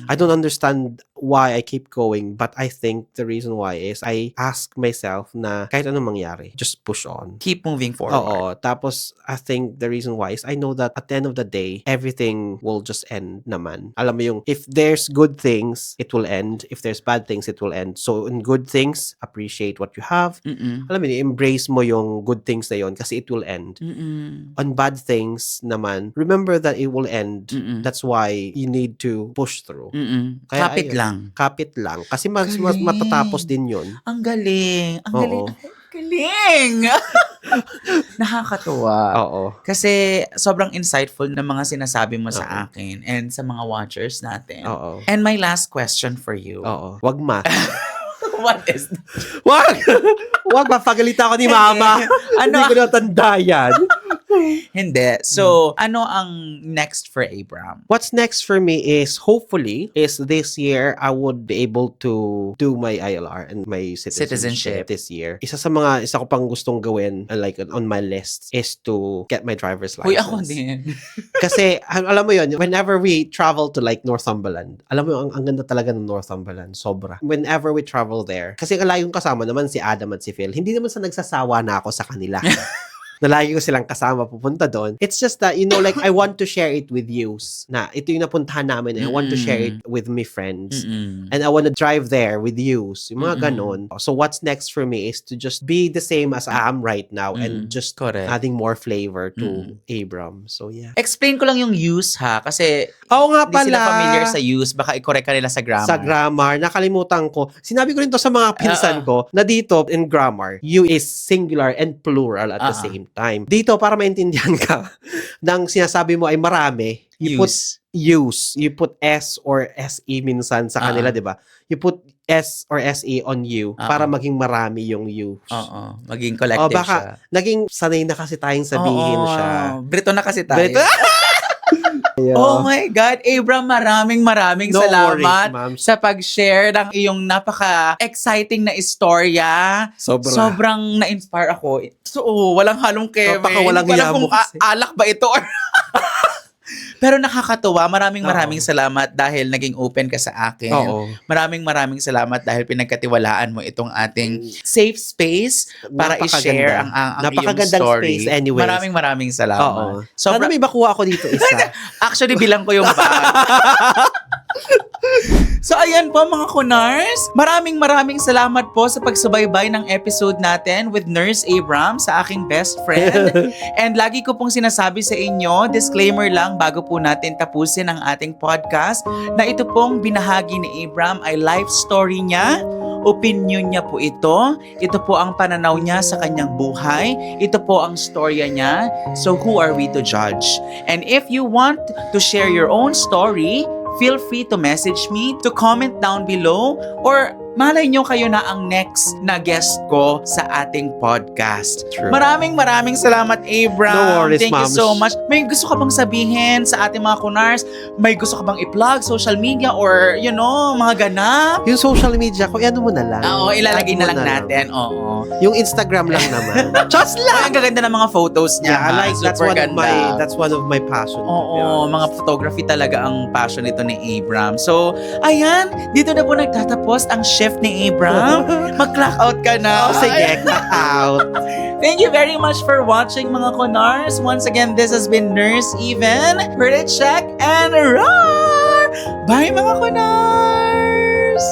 I don't understand why I keep going, but I think the reason why is I ask myself na kahit anong mangyari, just push on. Keep moving forward. Oo. Tapos, I think the reason why is I know that at the end of the day, everything will just end naman. Alam mo yung, if there's good things, it will end. If there's bad things, it will end. So, in good things, appreciate what you have. Alam mo yun, embrace mo yung good things na yun kasi it will end. On bad things naman, remember that it will end. That's why you need to push through. Kaya, kapit lang. Kasi mas matatapos din yun. Ang galing. Ang Oo. galing. Nakakatuwa. Oo. Kasi sobrang insightful na mga sinasabi mo sa akin and sa mga watchers natin. Oo. And my last question for you. Oo. Wag ma. What is Wag! Wag, mapagalita ako ni Mama. Hindi ko natanda yan. Hindi. So, ano ang next for Abram? What's next for me is, hopefully, is this year, I would be able to do my ILR and my citizenship this year. Isa ko pang gustong gawin, like, on my list, is to get my driver's license. Uy, ako din. Kasi, alam mo yun, whenever we travel to, like, Northumberland, alam mo, ang ganda talaga ng Northumberland. Sobra. Whenever we travel there, kasi laging kasama naman si Adam at si Phil, hindi naman sa nagsasawa na ako sa kanila. Na lagi ko silang kasama pupunta doon. It's just that, like, I want to share it with you. Na ito yung napuntahan namin. I want to share it with my friends. And I want to drive there with you. Yung mga ganon. So what's next for me is to just be the same as I am right now and just adding more flavor to Abram. So yeah. Explain ko lang yung use ha. Kasi Oo nga hindi sila pala. familiar sa use. Baka i-correct ka nila sa grammar. Sa grammar, nakalimutan ko. Sinabi ko rin to sa mga pinsan ko na dito in grammar, you is singular and plural at the same time. Dito, para maintindihan ka, nang sinasabi mo ay marami, you put use. You put S or SE minsan sa kanila, di ba? You put S or SE on you para maging marami yung use. Oo. Maging collective baka siya. naging sanay na kasi tayong sabihin siya. Brito na kasi tayo. Brito? Yeah. Oh my God, Abram, maraming No salamat worries, ma'am. sa pag-share ng iyong napaka-exciting na istorya. Sobra. Sobrang na-inspire ako. So, walang halong Kevin. Napakawalang Hindi ko alam hiya mo kung kasi. alak ba ito or... Pero nakakatuwa. Maraming salamat dahil naging open ka sa akin. Oo. Maraming salamat dahil pinagkatiwalaan mo itong ating safe space para i-share ang iyong Napakagandang story. space anyways. Maraming salamat. Oo. Sana may makuha ako dito isa. Actually, bilang ko yung bag. So ayan po mga kunars, maraming salamat po sa pagsubaybay ng episode natin with Nurse Abram, sa aking best friend. And lagi ko pong sinasabi sa inyo, disclaimer lang bago po natin tapusin ang ating podcast, na ito pong binahagi ni Abram ay life story niya. Opinion niya po ito. Ito po ang pananaw niya sa kanyang buhay. Ito po ang storya niya. So who are we to judge? And if you want to share your own story, feel free to message me, to comment down below, or malay nyo kayo na ang next na guest ko sa ating podcast. True. Maraming salamat, Abram. No worries, Thank you ma'ams. so much. May gusto ka bang sabihin sa ating mga kunars? May gusto ka bang i-plug, social media, or mga ganap? Yung social media ko, ano mo na lang. Oo, ilalagay Tag mo na lang natin. Oo. Yung Instagram lang naman. Just Ay, ang gaganda ng mga photos niya. Yeah, I like Super ganda. that's one of my passion. Oo, mga photography talaga ang passion nito ni Abram. So, ayan, dito na po nagtatapos ang shift ni Abram. Mag-clock out ka na. Oh, sige, cut out. Thank you very much for watching, mga Kunars. Once again, this has been Nurse Even, Credit Check, and Roar! Bye, mga Kunars!